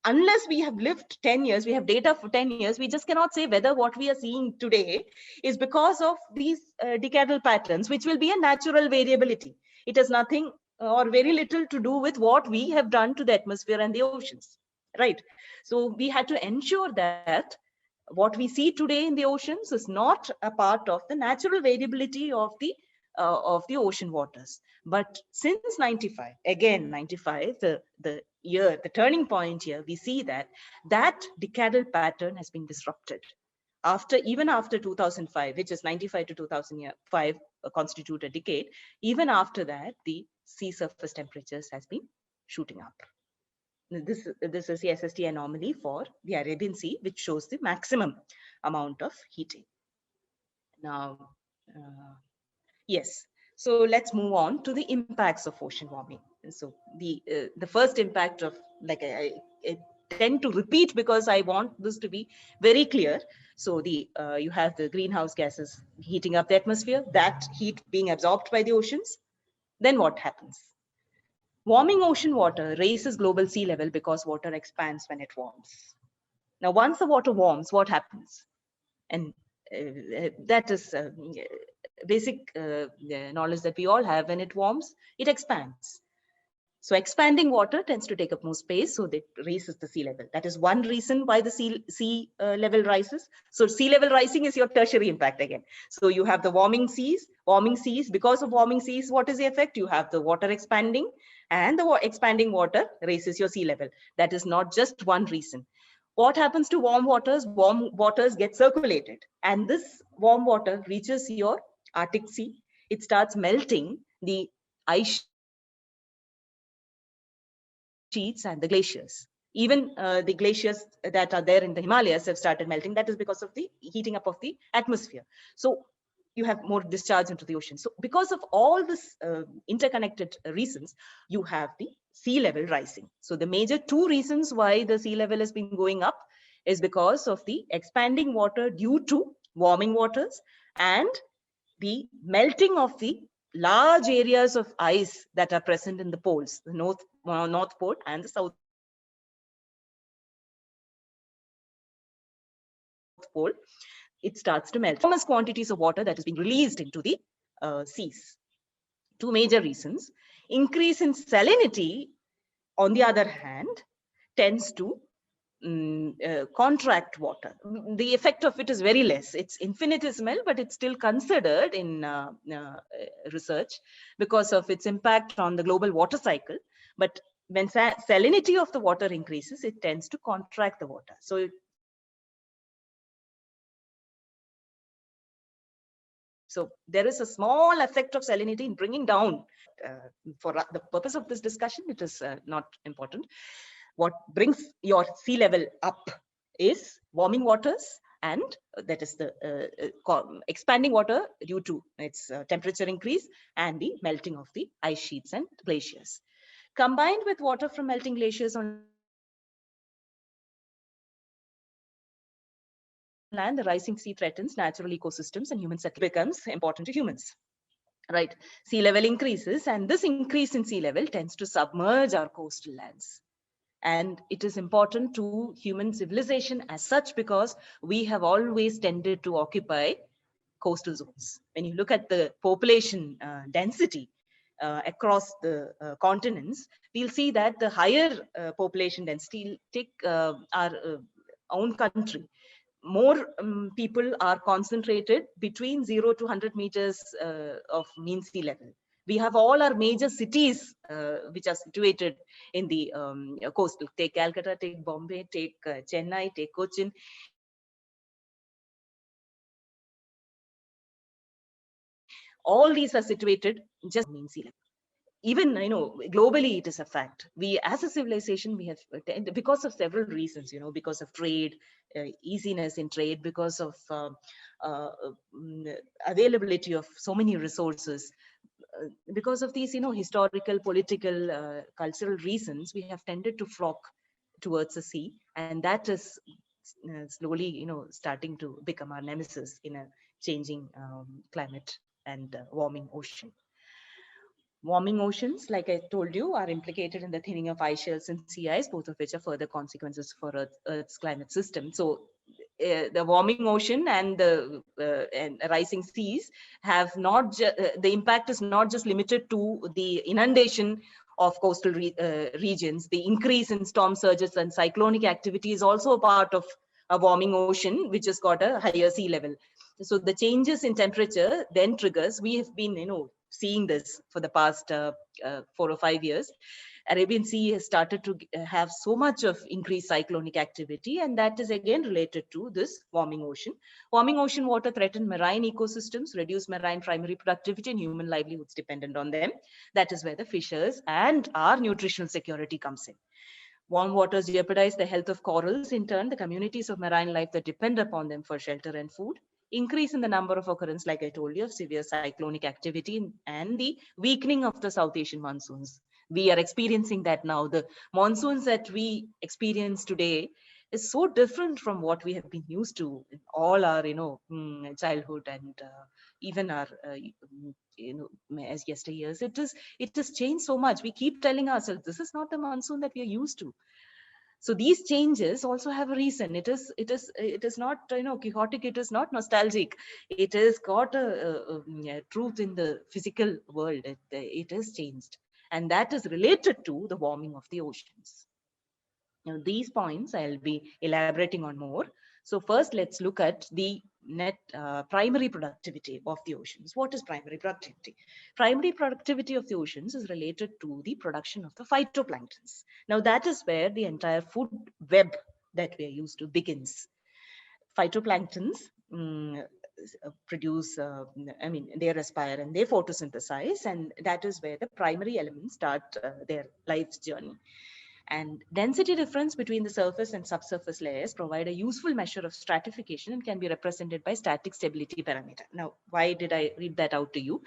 unless we have lived 10 years, we have data for 10 years, we just cannot say whether what we are seeing today is because of these decadal patterns, which will be a natural variability. It has nothing or very little to do with what we have done to the atmosphere and the oceans, right? So we had to ensure that what we see today in the oceans is not a part of the natural variability of the ocean waters. But since 95, again 95, the turning point here, we see that decadal pattern has been disrupted. Even after 2005, which is 95 to 2005 constitute a decade, even after that, the sea surface temperatures has been shooting up. This is the SST anomaly for the Arabian Sea, which shows the maximum amount of heating. Now, yes, so let's move on to the impacts of ocean warming. And so the first impact of, like I tend to repeat because I want this to be very clear. So you have the greenhouse gases heating up the atmosphere, that heat being absorbed by the oceans. Then what happens? Warming ocean water raises global sea level because water expands when it warms. Now, once the water warms, what happens? And that is basic knowledge that we all have. When it warms, it expands. So expanding water tends to take up more space, so that raises the sea level. That is one reason why the sea level rises. So sea level rising is your tertiary impact again. So you have the warming seas. Because of warming seas, what is the effect? You have the water expanding, and the expanding water raises your sea level. That is not just one reason. What happens to warm waters? Warm waters get circulated, and this warm water reaches your Arctic Sea. It starts melting the ice sheets and the glaciers. Even the glaciers that are there in the Himalayas have started melting. That is because of the heating up of the atmosphere. So you have more discharge into the ocean. So because of all this interconnected reasons, you have the sea level rising. So the major two reasons why the sea level has been going up is because of the expanding water due to warming waters and the melting of the large areas of ice that are present in the poles, the North Pole and the South Pole. It starts to melt. Enormous quantities of water that is being released into the seas. Two major reasons. Increase in salinity, on the other hand, tends to contract water. The effect of it is very less. It's infinitesimal, but it's still considered in research because of its impact on the global water cycle. But when salinity of the water increases, it tends to contract the water. So there is a small effect of salinity in bringing down. For the purpose of this discussion, it is not important. What brings your sea level up is warming waters and that is the expanding water due to its temperature increase and the melting of the ice sheets and glaciers. Combined with water from melting glaciers on land, the rising sea threatens natural ecosystems and human settlement becomes important to humans. Right, sea level increases, and this increase in sea level tends to submerge our coastal lands. And it is important to human civilization as such because we have always tended to occupy coastal zones. When you look at the population density across the continents, we'll see that the higher population density, take our own country, more people are concentrated between 0 to 100 meters of mean sea level. We have all our major cities which are situated in the coastal. Take Calcutta, take Bombay, take Chennai, take Cochin. All these are situated just mean sea level. Even, globally, it is a fact. We, as a civilization, we have, because of several reasons, because of trade, easiness in trade, because of availability of so many resources, because of these, historical, political, cultural reasons, we have tended to flock towards the sea, and that is slowly, starting to become our nemesis in a changing climate and warming ocean. Warming oceans, like I told you, are implicated in the thinning of ice shelves and sea ice, both of which are further consequences for Earth's climate system. So the warming ocean and the and rising seas have not, the impact is not just limited to the inundation of coastal regions. The increase in storm surges and cyclonic activity is also a part of a warming ocean, which has got a higher sea level. So the changes in temperature then triggers, we have been, seeing this for the past 4 or 5 years. Arabian Sea has started to have so much of increased cyclonic activity, and that is again related to this warming ocean. Warming ocean water threaten marine ecosystems, reduce marine primary productivity, and human livelihoods dependent on them. That is where the fishers and our nutritional security comes in. Warm waters jeopardize the health of corals. In turn, the communities of marine life that depend upon them for shelter and food. Increase in the number of occurrence, like I told you, of severe cyclonic activity and the weakening of the South Asian monsoons. We are experiencing that now. The monsoons that we experience today is so different from what we have been used to in all our, childhood and even our, as yesteryears. It has changed so much. We keep telling ourselves, this is not the monsoon that we are used to. So these changes also have a reason. It is not quixotic. It is not nostalgic. It has got a truth in the physical world. It has changed, and that is related to the warming of the oceans. Now, these points I'll be elaborating on more. So first, let's look at the net primary productivity of the oceans. What is primary productivity? Primary productivity of the oceans is related to the production of the phytoplanktons. Now that is where the entire food web that we are used to begins. Phytoplanktons produce, they respire and they photosynthesize, and that is where the primary elements start their life's journey. And density difference between the surface and subsurface layers provide a useful measure of stratification and can be represented by static stability parameter. Now, why did I read that out to you?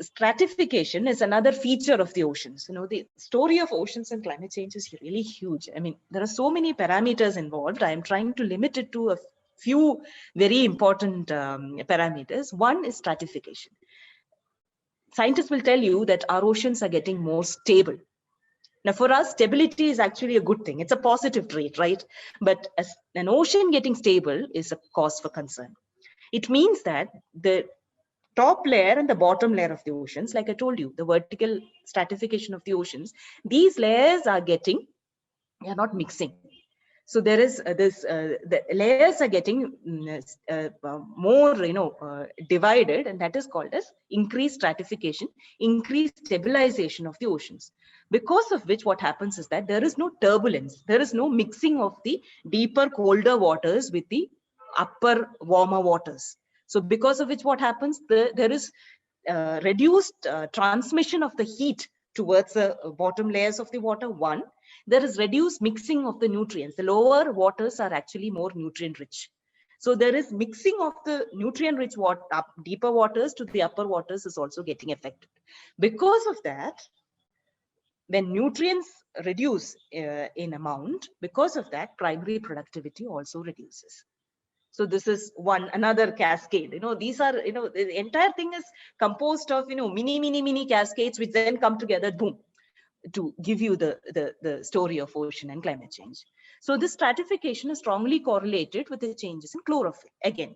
Stratification is another feature of the oceans. The story of oceans and climate change is really huge. There are so many parameters involved. I am trying to limit it to a few very important parameters. One is stratification. Scientists will tell you that our oceans are getting more stable. Now, for us, stability is actually a good thing. It's a positive trait, right? But as an ocean getting stable is a cause for concern. It means that the top layer and the bottom layer of the oceans, like I told you, the vertical stratification of the oceans, these layers are not mixing. So there is the layers are getting more, divided, and that is called as increased stratification, increased stabilization of the oceans. Because of which what happens is that there is no turbulence, there is no mixing of the deeper, colder waters with the upper, warmer waters. So because of which what happens, there is reduced transmission of the heat towards the bottom layers of the water. One, there is reduced mixing of the nutrients. The lower waters are actually more nutrient rich. So there is mixing of the nutrient-rich water, deeper waters to the upper waters is also getting affected. Because of that, when nutrients reduce in amount, because of that, primary productivity also reduces. So this is another cascade. These are, the entire thing is composed of, mini cascades, which then come together, boom, to give you the story of ocean and climate change. So this stratification is strongly correlated with the changes in chlorophyll. Again,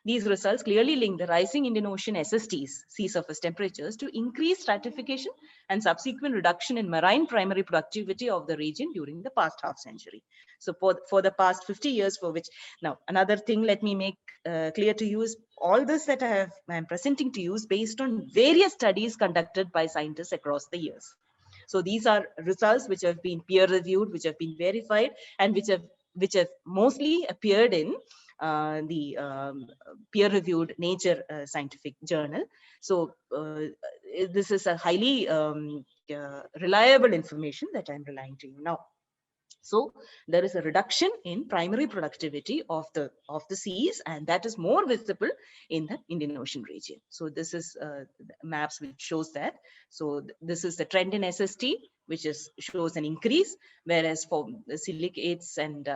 these results clearly link the rising Indian Ocean SSTs, sea surface temperatures, to increased stratification and subsequent reduction in marine primary productivity of the region during the past half century. So for the past 50 years, for which, now another thing let me make clear to you is all this that I'm presenting to you is based on various studies conducted by scientists across the years. So these are results which have been peer reviewed, which have been verified, and which have mostly appeared in the peer reviewed Nature scientific journal. So this is a highly reliable information that I'm relying to you now. So there is a reduction in primary productivity of the seas, and that is more visible in the Indian Ocean region. So this is maps which shows that. So this is the trend in SST, which shows an increase, whereas for the silicates and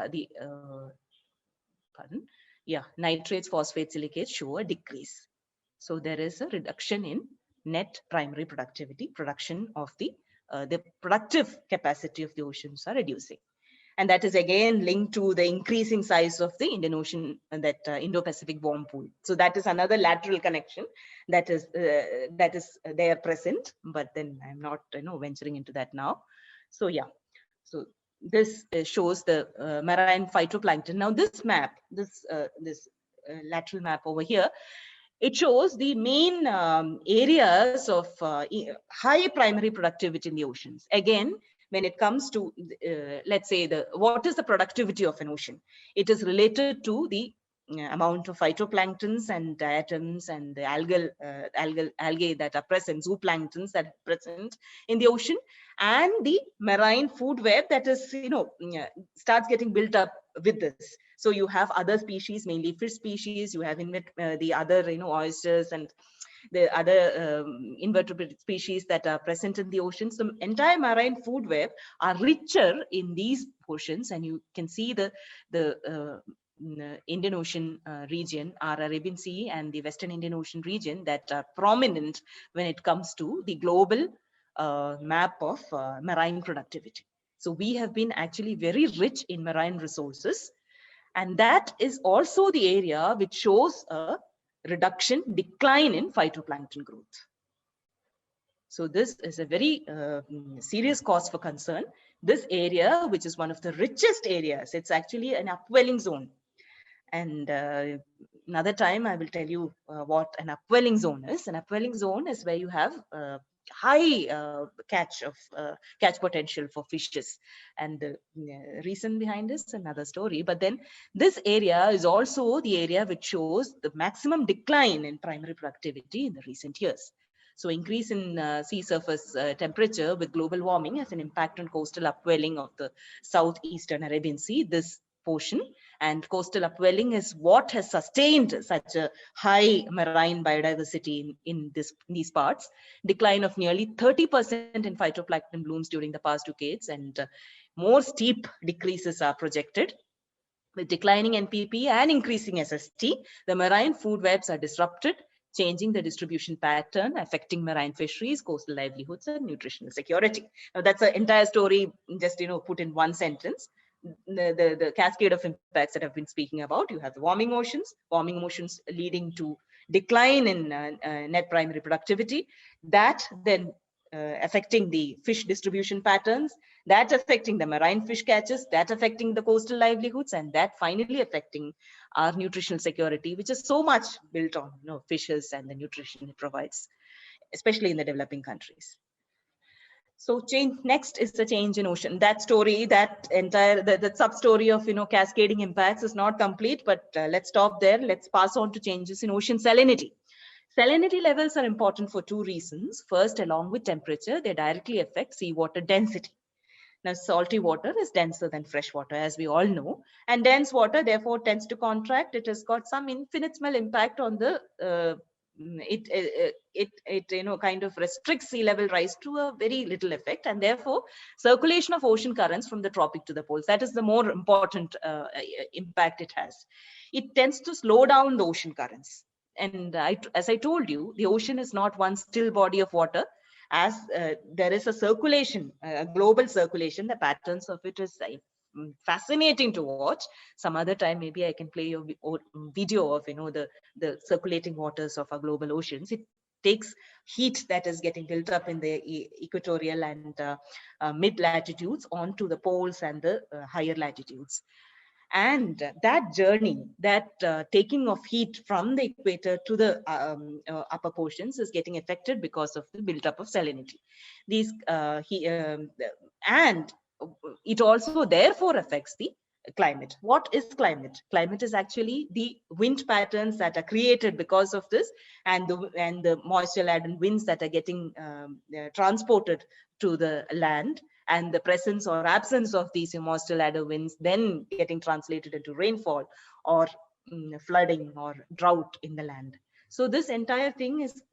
nitrates, phosphates, silicates show a decrease. So there is a reduction in net primary productivity. Production of the productive capacity of the oceans are reducing. And that is again linked to the increasing size of the Indian Ocean, that Indo-Pacific warm pool. So that is another lateral connection that is there present, but then I'm not venturing into that now. So yeah, so this shows the marine phytoplankton. Now this map, this lateral map over here, it shows the main areas of high primary productivity in the oceans. Again, when it comes to, let's say, what is the productivity of an ocean? It is related to the amount of phytoplanktons and diatoms and the algae that are present, zooplanktons that are present in the ocean, and the marine food web that is, starts getting built up with this. So you have other species, mainly fish species, you have the other, oysters and the other invertebrate species that are present in the oceans. The entire marine food web are richer in these portions, and you can see the Indian Ocean region, our Arabian Sea and the Western Indian Ocean region that are prominent when it comes to the global map of marine productivity. So we have been actually very rich in marine resources, and that is also the area which shows a decline in phytoplankton growth. So this is a very serious cause for concern. This area, which is one of the richest areas, it's actually an upwelling zone. And another time I will tell you what an upwelling zone is. An upwelling zone is where you have high catch potential for fishes, and the reason behind this is another story. But then this area is also the area which shows the maximum decline in primary productivity in the recent years. So increase in sea surface temperature with global warming has an impact on coastal upwelling of the southeastern Arabian Sea, this portion, and coastal upwelling is what has sustained such a high marine biodiversity in these parts. Decline of nearly 30% in phytoplankton blooms during the past decades, and more steep decreases are projected. With declining NPP and increasing SST, the marine food webs are disrupted, changing the distribution pattern, affecting marine fisheries, coastal livelihoods, and nutritional security. Now that's an entire story, just put in one sentence. The cascade of impacts that I've been speaking about. You have the warming oceans leading to decline in net primary productivity, that then affecting the fish distribution patterns, that affecting the marine fish catches, that affecting the coastal livelihoods, and that finally affecting our nutritional security, which is so much built on fishes and the nutrition it provides, especially in the developing countries. So next is the change in ocean. That story, that sub-story of cascading impacts is not complete, but let's stop there. Let's pass on to changes in ocean salinity. Salinity levels are important for two reasons. First, along with temperature, they directly affect seawater density. Now, salty water is denser than fresh water, as we all know, and dense water therefore tends to contract. It has got some infinitesimal impact on the it kind of restricts sea level rise to a very little effect, and therefore circulation of ocean currents from the tropic to the poles, that is the more important impact it has. It tends to slow down the ocean currents. And as I told you, the ocean is not one still body of water. As there is a circulation, a global circulation, the patterns of it is fascinating to watch. Some other time, maybe I can play you a video of the circulating waters of our global oceans. It takes heat that is getting built up in the equatorial and mid latitudes onto the poles and the higher latitudes. And that journey, that taking of heat from the equator to the upper portions is getting affected because of the buildup of salinity. And it also therefore affects the climate. What is climate? Climate is actually the wind patterns that are created because of this, and the moisture laden winds that are getting transported to the land, and the presence or absence of these moisture laden winds then getting translated into rainfall or flooding or drought in the land. So this entire thing is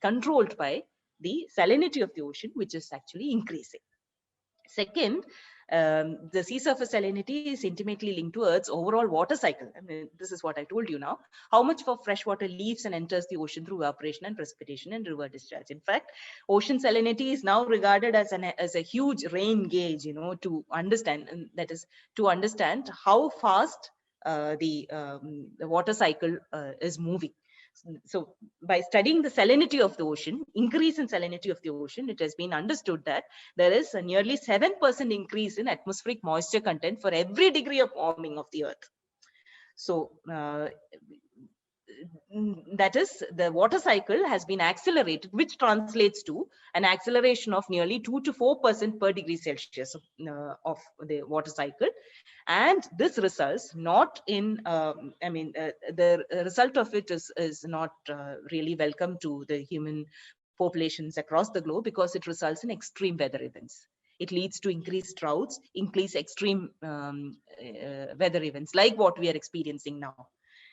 controlled by the salinity of the ocean, which is actually increasing. Second, the sea surface salinity is intimately linked to Earth's overall water cycle. I mean, this is what I told you now. How much of fresh water leaves and enters the ocean through evaporation and precipitation and river discharge. In fact, ocean salinity is now regarded as a huge rain gauge, to understand, and that is to understand how fast the water cycle is moving. So by studying the salinity of the ocean, increase in salinity of the ocean, it has been understood that there is a nearly 7% increase in atmospheric moisture content for every degree of warming of the Earth. So that is, the water cycle has been accelerated, which translates to an acceleration of nearly 2 to 4% per degree Celsius of the water cycle. And this results not in, the result of it is not really welcome to the human populations across the globe, because it results in extreme weather events. It leads to increased droughts, increased extreme weather events like what we are experiencing now.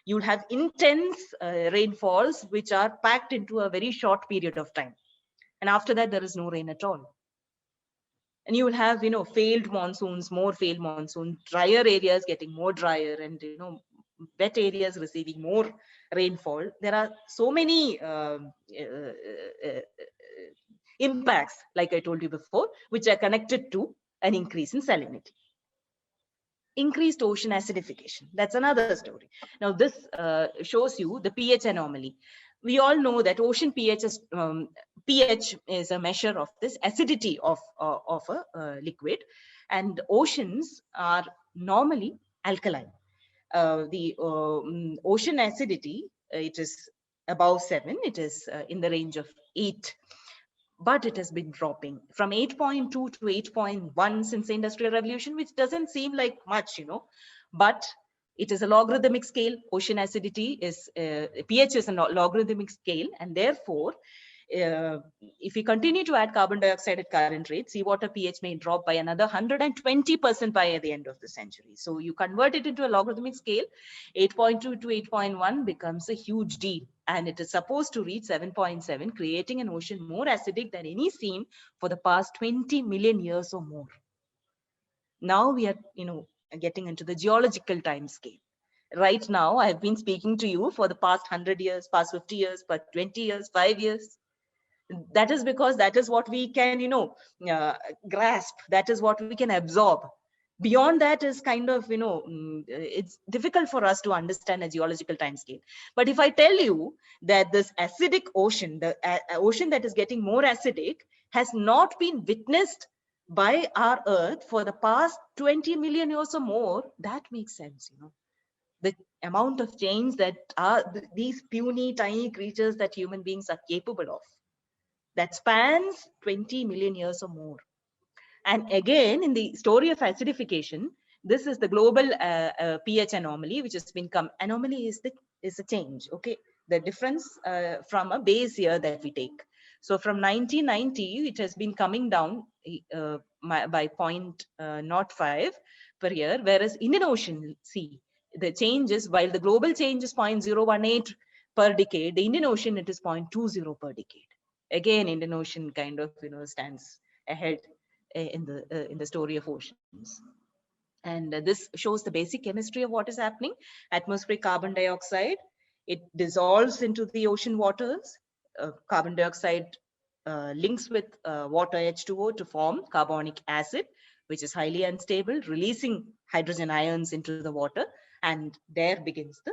You'll have intense rainfalls which are packed into a very short period of time. And after that, there is no rain at all. And you will have, failed monsoons, more failed monsoons, drier areas getting more drier, and, wet areas receiving more rainfall. There are so many impacts, like I told you before, which are connected to an increase in salinity. Increased ocean acidification, that's another story. Now this shows you the pH anomaly. We all know that ocean pH is a measure of this acidity of a liquid, and oceans are normally alkaline. The ocean acidity, it is above 7, it is in the range of 8. But it has been dropping from 8.2 to 8.1 since the Industrial Revolution, which doesn't seem like much, but it is a logarithmic scale. Ocean acidity is, pH is a logarithmic scale, and therefore, if we continue to add carbon dioxide at current rate, seawater pH may drop by another 120% by the end of the century. So you convert it into a logarithmic scale, 8.2 to 8.1 becomes a huge deal. And it is supposed to reach 7.7, creating an ocean more acidic than any seen for the past 20 million years or more. Now we are, getting into the geological time scale. Right now, I've been speaking to you for the past 100 years, past 50 years, past 20 years, 5 years. That is because that is what we can, grasp. That is what we can absorb. Beyond that is kind of, it's difficult for us to understand a geological time scale. But if I tell you that this acidic ocean, the ocean that is getting more acidic, has not been witnessed by our Earth for the past 20 million years or more, that makes sense, The amount of change that these puny, tiny creatures that human beings are capable of, that spans 20 million years or more. And again, in the story of acidification, this is the global pH anomaly, which has been anomaly is a change, okay? The difference from a base year that we take. So from 1990, it has been coming down by 0.05 per year, whereas Indian Ocean Sea, the change is, while the global change is 0.018 per decade, the Indian Ocean, it is 0.20 per decade. Again, Indian Ocean kind of, stands ahead in the story of oceans. And this shows the basic chemistry of what is happening. Atmospheric carbon dioxide, it dissolves into the ocean waters. Carbon dioxide links with water H2O to form carbonic acid, which is highly unstable, releasing hydrogen ions into the water, and there begins the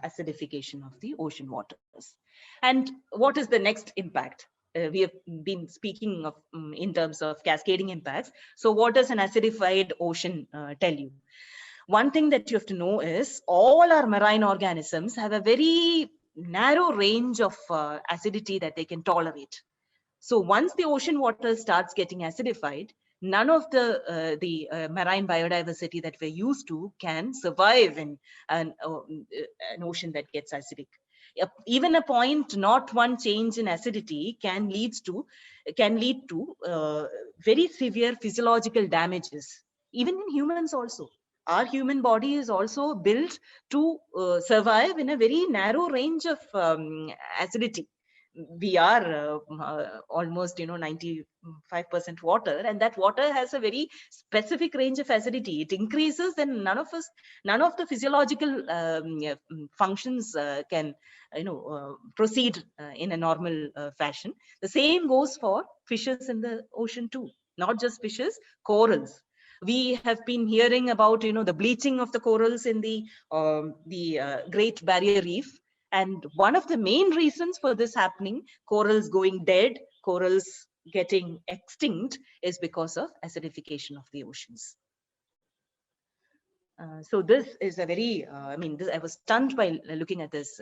acidification of the ocean waters. And what is the next impact? We have been speaking of in terms of cascading impacts. So what does an acidified ocean tell you? One thing that you have to know is all our marine organisms have a very narrow range of acidity that they can tolerate. So once the ocean water starts getting acidified, none of the marine biodiversity that we're used to can survive in an ocean that gets acidic. Even a 0.01 change in acidity can lead to very severe physiological damages, even in humans also. Our human body is also built to survive in a very narrow range of acidity. We are almost 95% water, and that water has a very specific range of acidity. It increases, then none of the physiological functions can proceed in a normal fashion. The same goes for fishes in the ocean too, not just fishes, corals. We have been hearing about the bleaching of the corals in the Great Barrier Reef. And one of the main reasons for this happening, corals going dead, corals getting extinct, is because of acidification of the oceans. So this is a very, I was stunned by looking at this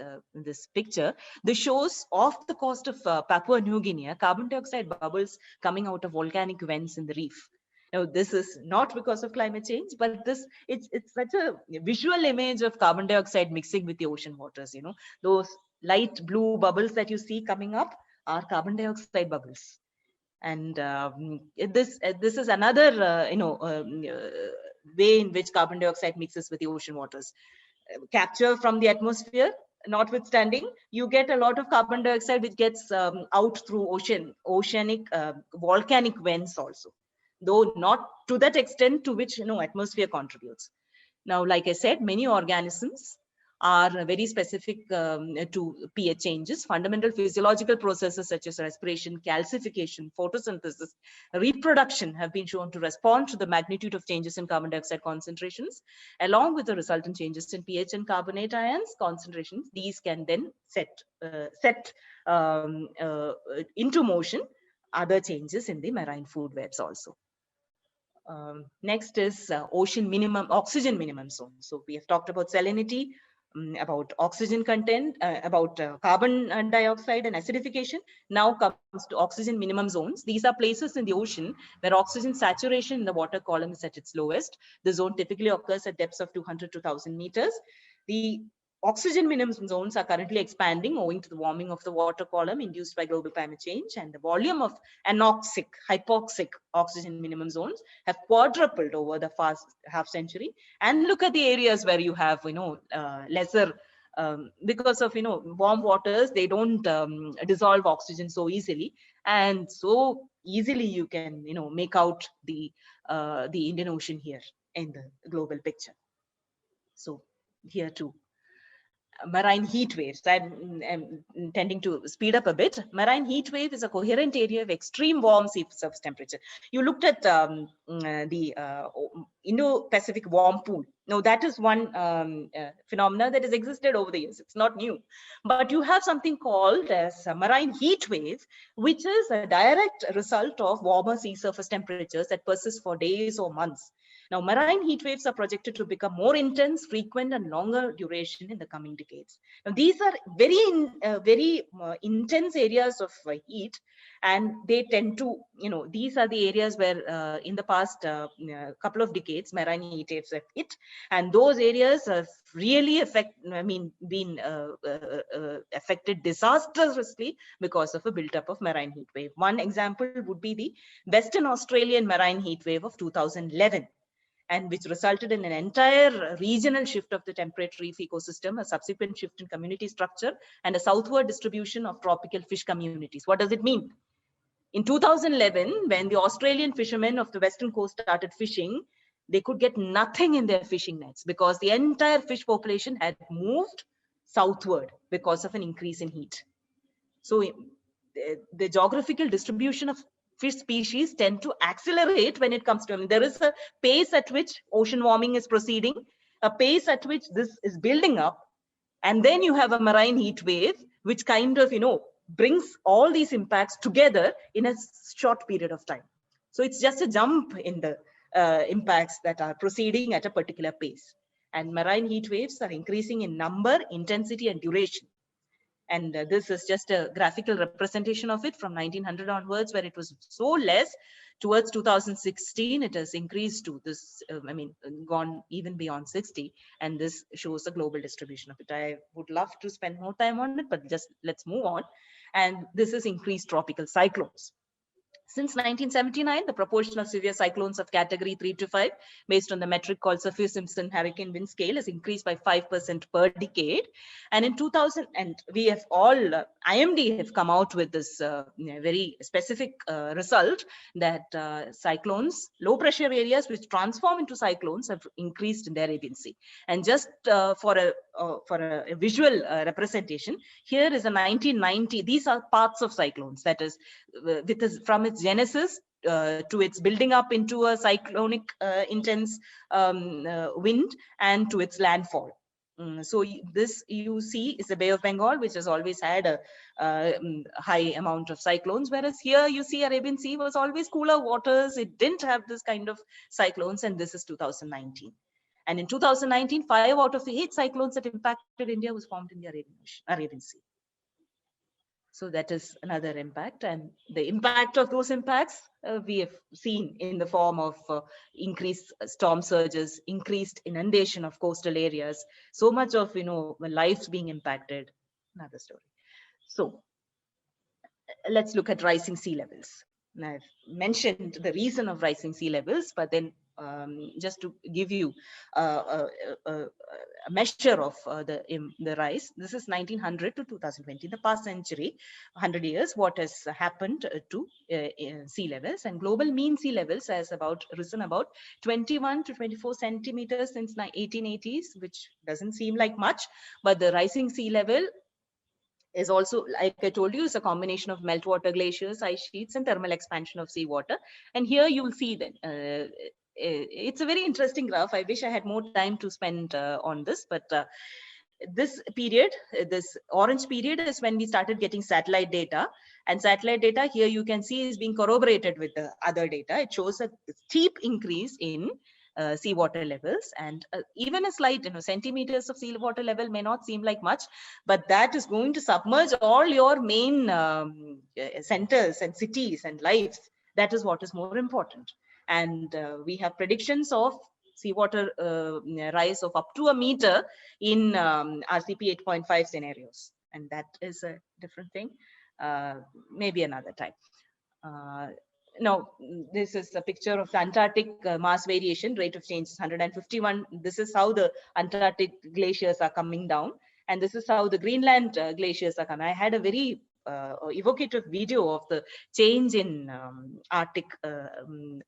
picture. This shows off the coast of Papua New Guinea, carbon dioxide bubbles coming out of volcanic vents in the reef. Now, this is not because of climate change, but it's such a visual image of carbon dioxide mixing with the ocean waters. Those light blue bubbles that you see coming up are carbon dioxide bubbles. And this is another way in which carbon dioxide mixes with the ocean waters. Capture from the atmosphere notwithstanding, you get a lot of carbon dioxide which gets out through oceanic volcanic vents also, though not to that extent to which atmosphere contributes. Now, like I said, many organisms are very specific to pH changes. Fundamental physiological processes such as respiration, calcification, photosynthesis, reproduction have been shown to respond to the magnitude of changes in carbon dioxide concentrations, along with the resultant changes in pH and carbonate ions concentrations. These can then set into motion other changes in the marine food webs also. Next is oxygen minimum zone. So we have talked about salinity, about oxygen content, about carbon dioxide and acidification. Now comes to oxygen minimum zones. These are places in the ocean where oxygen saturation in the water column is at its lowest. The zone typically occurs at depths of 200 to 1000 meters. The oxygen minimum zones are currently expanding owing to the warming of the water column induced by global climate change, and the volume of hypoxic oxygen minimum zones have quadrupled over the past half century. And look at the areas where you have, lesser, because of, warm waters, they don't dissolve oxygen so easily. And so easily you can, make out the Indian Ocean here in the global picture. So here too. Marine heat waves. I'm intending to speed up a bit. Marine heat wave is a coherent area of extreme warm sea surface temperature. You looked at the Indo-Pacific warm pool. Now that is one phenomena that has existed over the years. It's not new, but you have something called as a marine heat wave, which is a direct result of warmer sea surface temperatures that persist for days or months. Now, marine heat waves are projected to become more intense, frequent, and longer duration in the coming decades. Now, these are very intense areas of heat, and they tend to, these are the areas where in the past couple of decades, marine heat waves have hit. And those areas have really been affected disastrously because of a buildup of marine heat wave. One example would be the Western Australian marine heat wave of 2011, and which resulted in an entire regional shift of the temperate reef ecosystem, a subsequent shift in community structure, and a southward distribution of tropical fish communities. What does it mean? In 2011, when the Australian fishermen of the western coast started fishing, they could get nothing in their fishing nets because the entire fish population had moved southward because of an increase in heat. So the geographical distribution of fish species tend to accelerate when it comes to, there is a pace at which ocean warming is proceeding, a pace at which this is building up, and then you have a marine heat wave, which kind of, brings all these impacts together in a short period of time. So it's just a jump in the impacts that are proceeding at a particular pace. And marine heat waves are increasing in number, intensity, and duration. And this is just a graphical representation of it from 1900 onwards, where it was so less. Towards 2016, it has increased to this, gone even beyond 60. And this shows the global distribution of it. I would love to spend more time on it, but just let's move on. And this is increased tropical cyclones. Since 1979, the proportion of severe cyclones of category 3 to 5, based on the metric called Saffir-Simpson hurricane wind scale, has increased by 5% per decade. And in 2000, and we have all, IMD have come out with this very specific result that cyclones, low pressure areas which transform into cyclones, have increased in their agency. And just for a visual representation, here is a 1990, these are paths of cyclones, that is, from its genesis to its building up into a cyclonic intense wind and to its landfall. So this you see is the Bay of Bengal, which has always had a high amount of cyclones, whereas here you see Arabian Sea was always cooler waters. It didn't have this kind of cyclones, and this is 2019. And in 2019, 5 out of the 8 cyclones that impacted India was formed in the Arabian Sea. So that is another impact, and the impact of those impacts we have seen in the form of increased storm surges, increased inundation of coastal areas, so much of lives being impacted. Another story. So let's look at rising sea levels. Now, I've mentioned the reason of rising sea levels, but then just to give you a measure of the rise, this is 1900 to 2020, the past century, 100 years, what has happened to sea levels. And global mean sea levels has risen about 21 to 24 centimeters since 1880s, which doesn't seem like much, but the rising sea level is also, like I told you, is a combination of meltwater glaciers, ice sheets, and thermal expansion of seawater. And here you will see that it's a very interesting graph. I wish I had more time to spend on this, but this period, this orange period, is when we started getting satellite data. And satellite data here you can see is being corroborated with the other data. It shows a steep increase in seawater levels, and even a slight centimeters of seawater level may not seem like much, but that is going to submerge all your main centers and cities and lives. That is what is more important. And we have predictions of seawater rise of up to a meter in RCP 8.5 scenarios, and that is a different thing, maybe another time. Now, this is a picture of the Antarctic mass variation. Rate of change is 151. This is how the Antarctic glaciers are coming down. And this is how the Greenland glaciers are coming. I had a very evocative video of the change in Arctic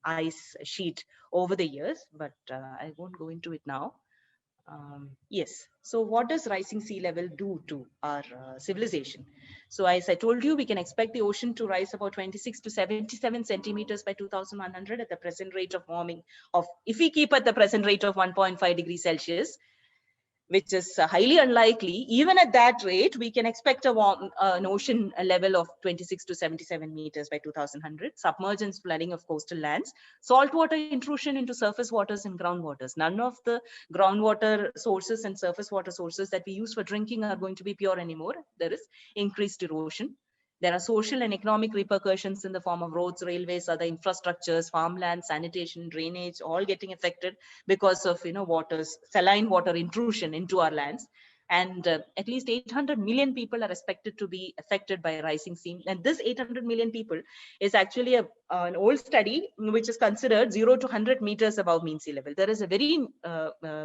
ice sheet over the years, but I won't go into it now. Yes, so what does rising sea level do to our civilization? So as I told you, we can expect the ocean to rise about 26 to 77 centimeters by 2100 at the present rate of warming of, if we keep at the present rate of 1.5 degrees Celsius, which is highly unlikely. Even at that rate, we can expect an ocean level of 26 to 77 meters by 2100, submergence, flooding of coastal lands, saltwater intrusion into surface waters and groundwaters. None of the groundwater sources and surface water sources that we use for drinking are going to be pure anymore. There is increased erosion. There are social and economic repercussions in the form of roads, railways, other infrastructures, farmland, sanitation, drainage, all getting affected because of, waters, saline water intrusion into our lands. And at least 800 million people are expected to be affected by rising sea. And this 800 million people is actually an old study which is considered 0 to 100 meters above mean sea level. There is a very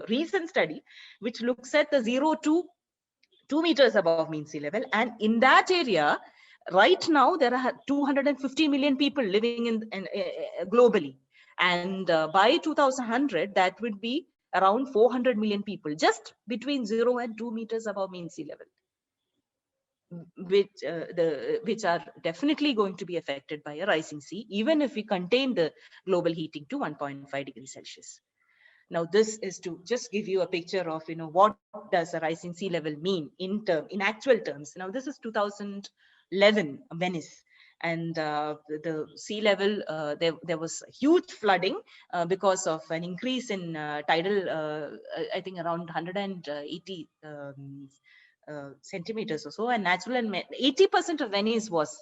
recent study which looks at the 0 to 2 meters above mean sea level. And in that area, right now, there are 250 million people living in globally. And by 2100, that would be around 400 million people, just between 0 and 2 meters above mean sea level, which are definitely going to be affected by a rising sea, even if we contain the global heating to 1.5 degrees Celsius. Now, this is to just give you a picture of, what does a rising sea level mean in actual terms. Now, this is 2011 Venice. And the sea level, there was huge flooding because of an increase in tidal, I think around 180 centimeters or so, and natural and 80% of Venice was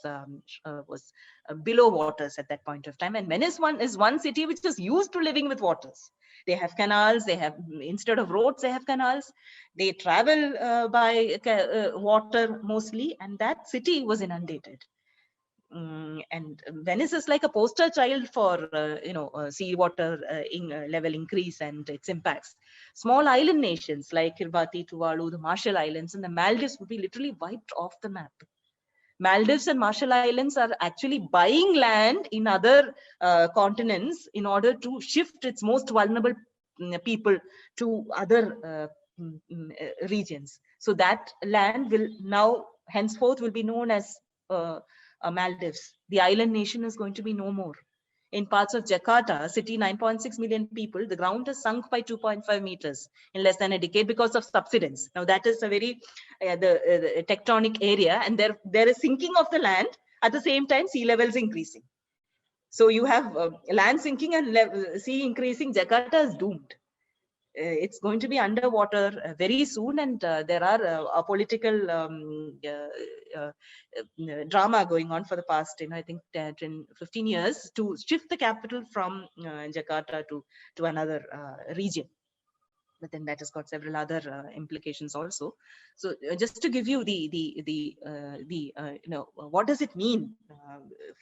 below waters at that point of time. And Venice is one city which is used to living with waters. They have canals. They have, instead of roads, they have canals. They travel by water mostly, and that city was inundated. And Venice is like a poster child for seawater level increase and its impacts. Small island nations like Kiribati, Tuvalu, the Marshall Islands, and the Maldives would be literally wiped off the map. Maldives and Marshall Islands are actually buying land in other continents in order to shift its most vulnerable people to other regions. So that land will now henceforth will be known as Maldives. The island nation is going to be no more. In parts of Jakarta, a city 9.6 million people, the ground has sunk by 2.5 meters in less than a decade because of subsidence. Now that is a very the tectonic area, and there is sinking of the land at the same time sea levels increasing. So you have land sinking and sea increasing. Jakarta is doomed. It's going to be underwater very soon, and there are a political drama going on for the past, I think 15 years to shift the capital from Jakarta to another region. But then that has got several other implications also. So just to give you what does it mean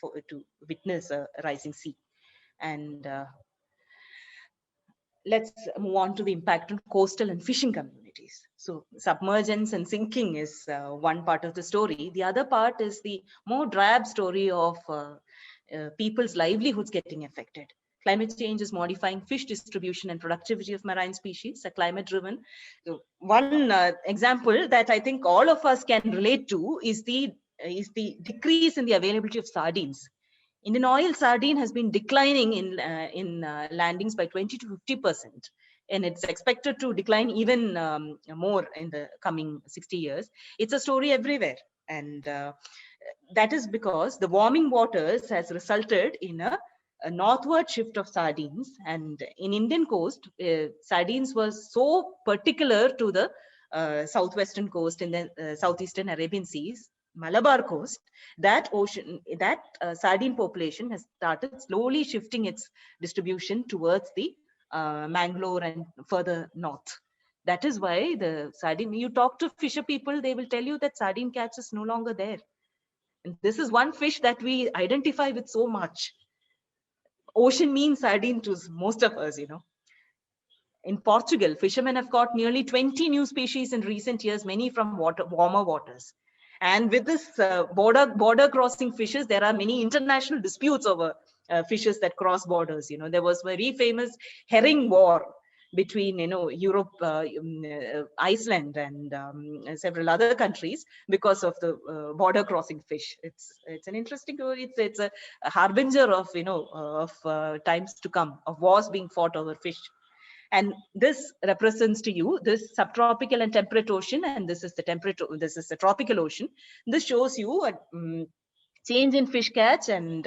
to witness a rising sea, and let's move on to the impact on coastal and fishing communities. So submergence and sinking is one part of the story. The other part is the more drab story of people's livelihoods getting affected. Climate change is modifying fish distribution and productivity of marine species, a climate-driven. One example that I think all of us can relate to is the decrease in the availability of sardines. Indian oil sardine has been declining in landings by 20 to 50%, and it's expected to decline even more in the coming 60 years. It's a story everywhere, and that is because the warming waters has resulted in a northward shift of sardines. And in Indian coast, sardines was so particular to the southwestern coast in the southeastern Arabian Seas, Malabar coast, that sardine population has started slowly shifting its distribution towards the Mangalore and further north. That is why the sardine, you talk to fisher people, they will tell you that sardine catch is no longer there. And this is one fish that we identify with so much. Ocean means sardine to most of us, In Portugal, fishermen have caught nearly 20 new species in recent years, many from warmer waters. And with this border crossing fishes, there are many international disputes over fishes that cross borders. There was a very famous herring war between Europe, Iceland, and several other countries because of the border crossing fish. It's an interesting story. It's a harbinger of of times to come, of wars being fought over fish. And this represents to you this subtropical and temperate ocean, and this is the tropical ocean. This shows you a change in fish catch, and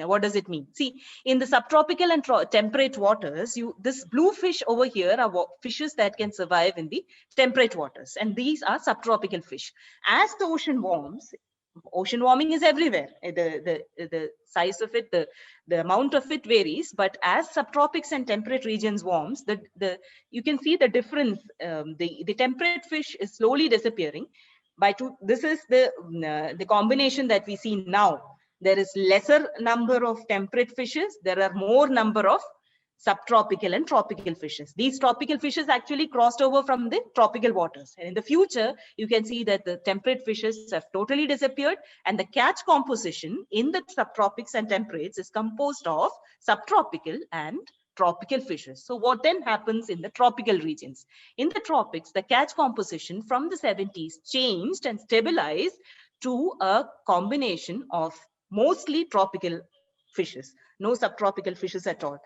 what does it mean? See, in the subtropical and temperate waters, this blue fish over here are fishes that can survive in the temperate waters, and these are subtropical fish. As the ocean warms, ocean warming is everywhere. The size of it, the amount of it varies, but as subtropics and temperate regions warms, you can see the difference. The temperate fish is slowly disappearing. This is the combination that we see now. There is lesser number of temperate fishes. There are more number of subtropical and tropical fishes. These tropical fishes actually crossed over from the tropical waters. And in the future, you can see that the temperate fishes have totally disappeared, and the catch composition in the subtropics and temperates is composed of subtropical and tropical fishes. So what then happens in the tropical regions? In the tropics, the catch composition from the 70s changed and stabilized to a combination of mostly tropical fishes, no subtropical fishes at all.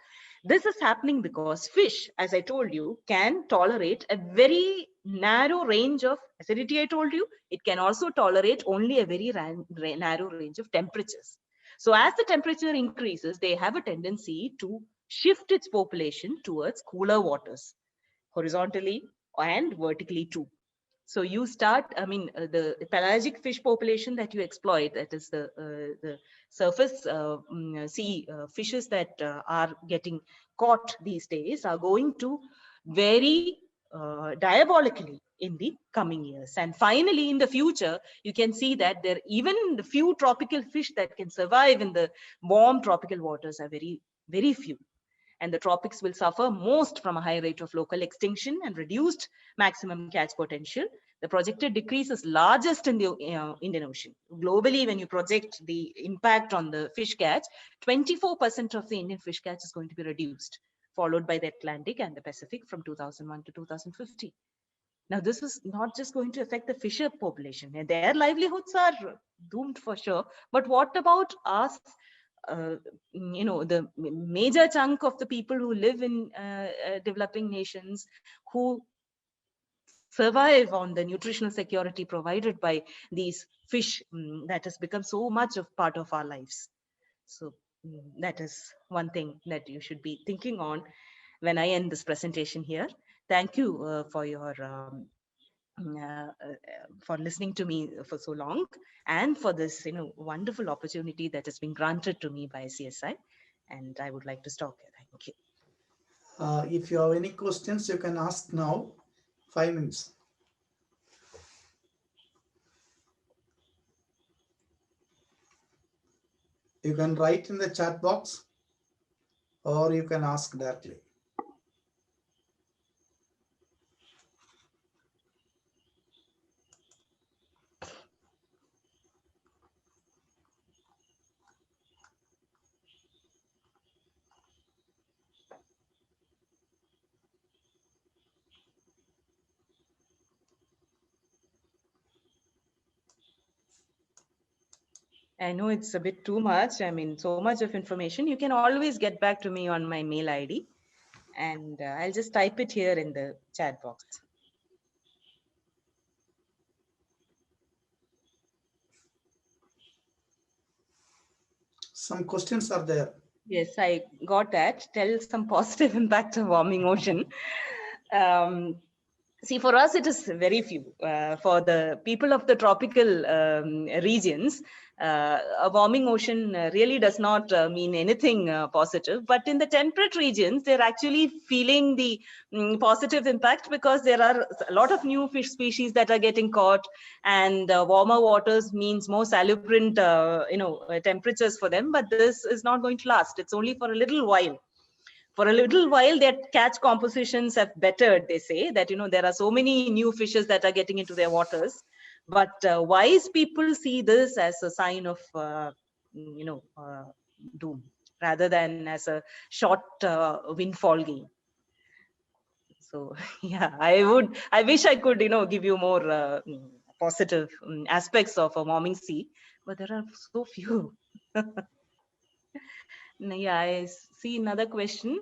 This is happening because fish, as I told you, can tolerate a very narrow range of acidity. I told you, it can also tolerate only a very narrow range of temperatures. So as the temperature increases, they have a tendency to shift its population towards cooler waters, horizontally and vertically too. So you start, the pelagic fish population that you exploit, that is the surface sea fishes that are getting caught these days, are going to vary diabolically in the coming years. And finally, in the future, you can see that even the few tropical fish that can survive in the warm tropical waters are very, very few. And the tropics will suffer most from a high rate of local extinction and reduced maximum catch potential. The projected decrease is largest in the Indian Ocean. Globally, when you project the impact on the fish catch, 24% of the Indian fish catch is going to be reduced, followed by the Atlantic and the Pacific from 2001 to 2050. Now, this is not just going to affect the fisher population. Their livelihoods are doomed for sure. But what about us? The major chunk of the people who live in developing nations, who survive on the nutritional security provided by these fish that has become so much of part of our lives. So that is one thing that you should be thinking on when I end this presentation here. Thank you for your for listening to me for so long, and for this wonderful opportunity that has been granted to me by CSI. And I would like to stop here. Thank you. If you have any questions, you can ask now. 5 minutes. You can write in the chat box, or you can ask directly. I know it's a bit too much. So much of information. You can always get back to me on my mail ID, and I'll just type it here in the chat box. Some questions are there. Yes, I got that. Tell some positive impact of warming ocean. See, for us, it is very few. For the people of the tropical regions, a warming ocean really does not mean anything positive. But in the temperate regions, they're actually feeling the positive impact, because there are a lot of new fish species that are getting caught, and warmer waters means more salubrant, temperatures for them. But this is not going to last. It's only for a little while. For a little while, their catch compositions have bettered. They say that, there are so many new fishes that are getting into their waters. But wise people see this as a sign of, doom, rather than as a short windfall gain. So, yeah, I wish I could, give you more positive aspects of a warming sea, but there are so few. Yeah, I see another question.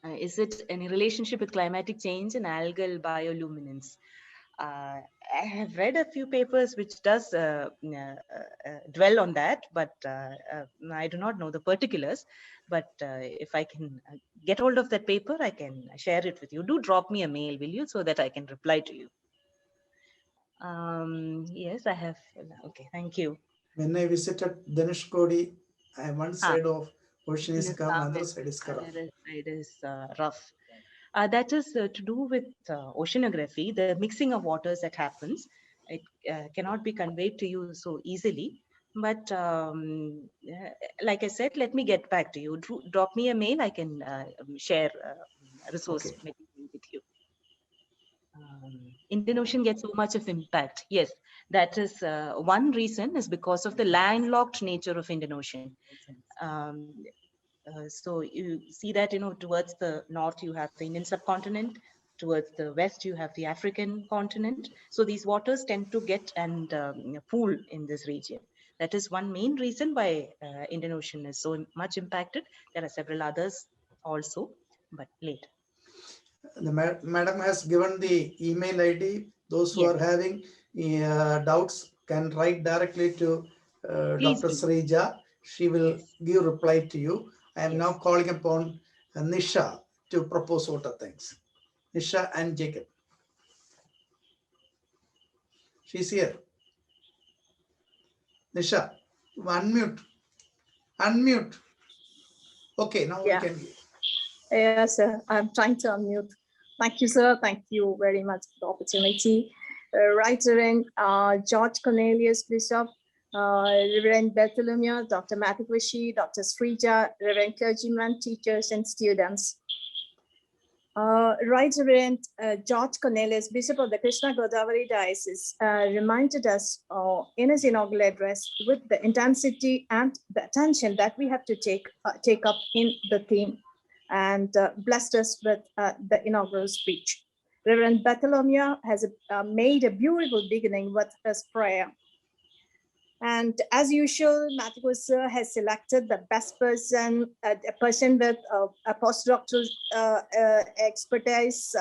Is it any relationship with climatic change and algal bioluminescence? I have read a few papers which does dwell on that, but I do not know the particulars. But if I can get hold of that paper, I can share it with you. Do drop me a mail, will you, so that I can reply to you. Yes, I have. Okay, thank you. When I visited Dhanushkodi, one side of ocean It is is calm, calm, other side is corrupt. it is rough. That is to do with oceanography, the mixing of waters that happens. It cannot be conveyed to you so easily. But like I said, let me get back to you. Drop me a mail. I can share resource Okay. material with you. Indian Ocean gets so much of impact. Yes, that is one reason is because of the landlocked nature of Indian Ocean. Um, so you see that, towards the north, you have the Indian subcontinent. Towards the west, you have the African continent. So these waters tend to get and pool in this region. That is one main reason why Indian Ocean is so much impacted. There are several others also, but later. The madam has given the email ID. Those who Yes. are having doubts can write directly to Please Dr. do. Sreeja. She will Yes. give reply to you. I am Yes. now calling upon Nisha to propose what are things. Nisha and Jacob. She's here. Nisha, unmute. Unmute. Okay, now Yeah. we can. Yes, sir. I'm trying to unmute. Thank you, sir. Thank you very much for the opportunity. Right, Reverend George Cornelius Bishop, Reverend Bartholomew, Dr. Mathikwashi, Dr. Sreeja, Reverend clergymen, teachers, and students. Right, Reverend George Cornelius, Bishop of the Krishna Godavari Diocese, reminded us in his inaugural address with the intensity and the attention that we have to take up in the theme, and blessed us with the inaugural speech. Reverend Bartholomew has made a beautiful beginning with his prayer. And as usual, Matthew sir has selected the best person, a person with a postdoctoral expertise,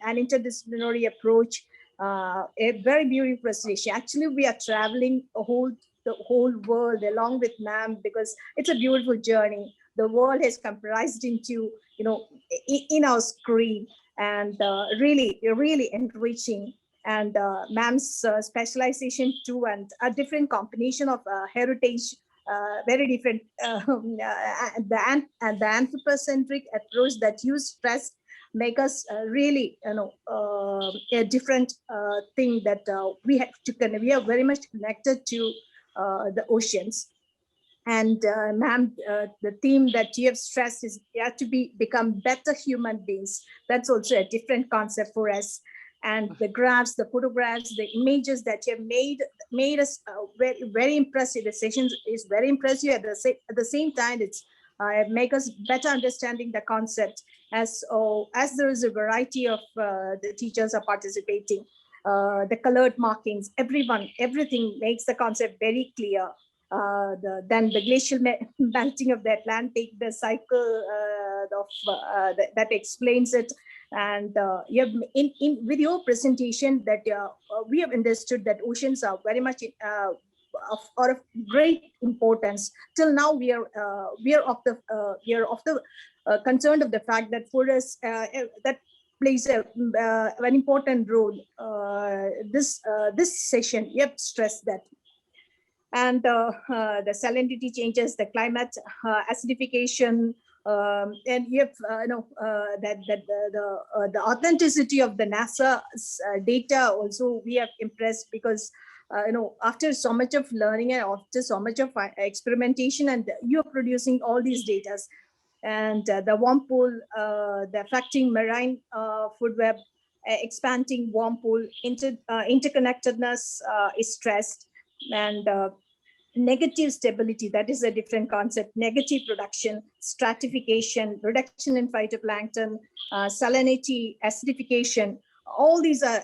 an interdisciplinary approach, a very beautiful presentation. Actually, we are traveling the whole world along with ma'am because it's a beautiful journey. The world has comprised into, in our screen, and really enriching. And ma'am's specialization too, and a different combination of heritage, very different, the anthropocentric approach that you stressed make us really, a different thing that we are very much connected to the oceans. And ma'am, the theme that you have stressed is you have to become better human beings. That's also a different concept for us. And the graphs, the photographs, the images that you have made us very, very impressive. The sessions is very impressive. At the same time, it's make us better understanding the concept as there is a variety of the teachers are participating. The colored markings, everything makes the concept very clear. Then the glacial melting of the Atlantic, the cycle that explains it. And you have with your presentation that we have understood that oceans are very much of great importance. Till now, we are concerned of the fact that for us that plays an important role. This session, you have stressed that. And the salinity changes, the climate acidification, and you have the authenticity of the NASA's data also we have impressed, because after so much of learning and after so much of experimentation, and you are producing all these data. And the worm pool, the affecting marine food web, expanding worm pool, interconnectedness is stressed. And negative stability, that is a different concept. Negative production, stratification, reduction in phytoplankton, salinity, acidification, all these are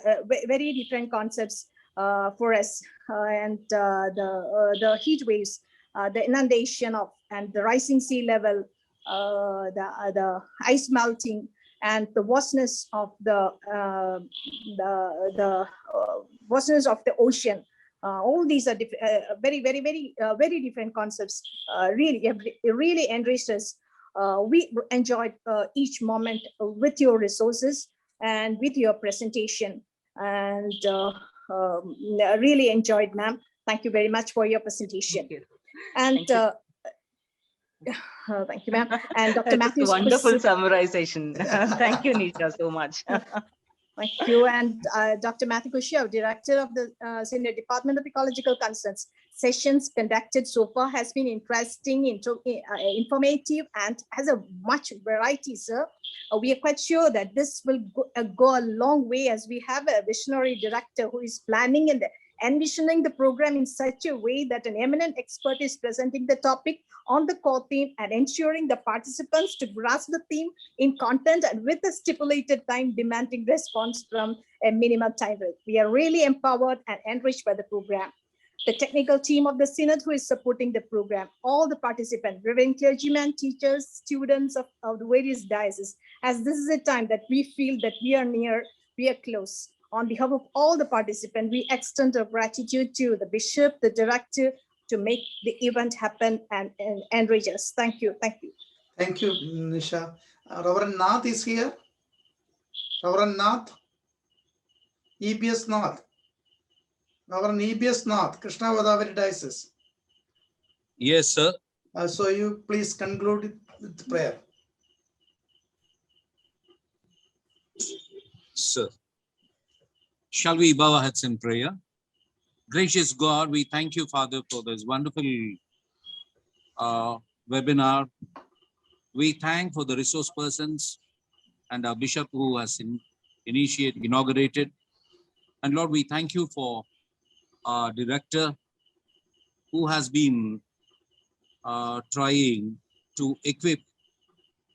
very different concepts for us. And the heat waves, the inundation of, and the rising sea level, the ice melting, and the vastness of the vastness of the ocean. All these are very different concepts. Really enriched us. We enjoyed each moment with your resources and with your presentation. And really enjoyed, ma'am. Thank you very much for your presentation. Thank you. And thank you, ma'am. And Dr. It's a Matthews. wonderful summarization. Thank you, Nisha, so much. Thank you. And Dr. Matthew Kushiav, Director of the Senior Department of Ecological Concerns. Sessions conducted so far has been interesting, informative, and has a much variety, sir. We are quite sure that this will go a long way, as we have a visionary director who is planning and envisioning the program in such a way that an eminent expert is presenting the topic on the core theme and ensuring the participants to grasp the theme in content and with a stipulated time, demanding response from a minimal time. We are really empowered and enriched by the program. The technical team of the Synod who is supporting the program, all the participants, reverend clergymen, teachers, students of the various dioceses, as this is a time that we feel that we are near, we are close. On behalf of all the participants, we extend our gratitude to the bishop, the director, to make the event happen and enrich us. Thank you. Thank you. Thank you, Nisha. Reverend Nath is here. Reverend Nath. EBS Nath. Reverend EBS Nath, Krishna Godavari Diocese. Yes, sir. So you please conclude with prayer. Sir. Shall we bow our heads in prayer? Gracious God, we thank you, Father, for this wonderful webinar. We thank for the resource persons and our bishop who has inaugurated. And Lord, we thank you for our director who has been trying to equip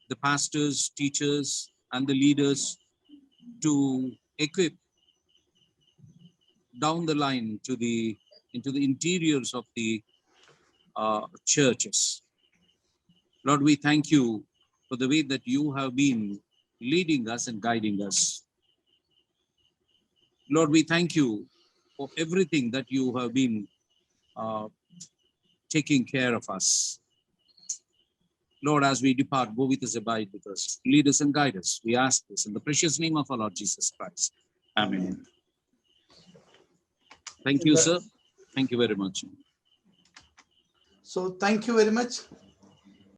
the pastors, teachers, and the leaders to equip down the line to into the interiors of the churches. Lord, we thank you for the way that you have been leading us and guiding us. Lord, we thank you for everything that you have been taking care of us. Lord, as we depart, go with us, abide with us, lead us and guide us. We ask this in the precious name of our Lord Jesus Christ. Amen. Thank you, sir. Thank you very much. So thank you very much.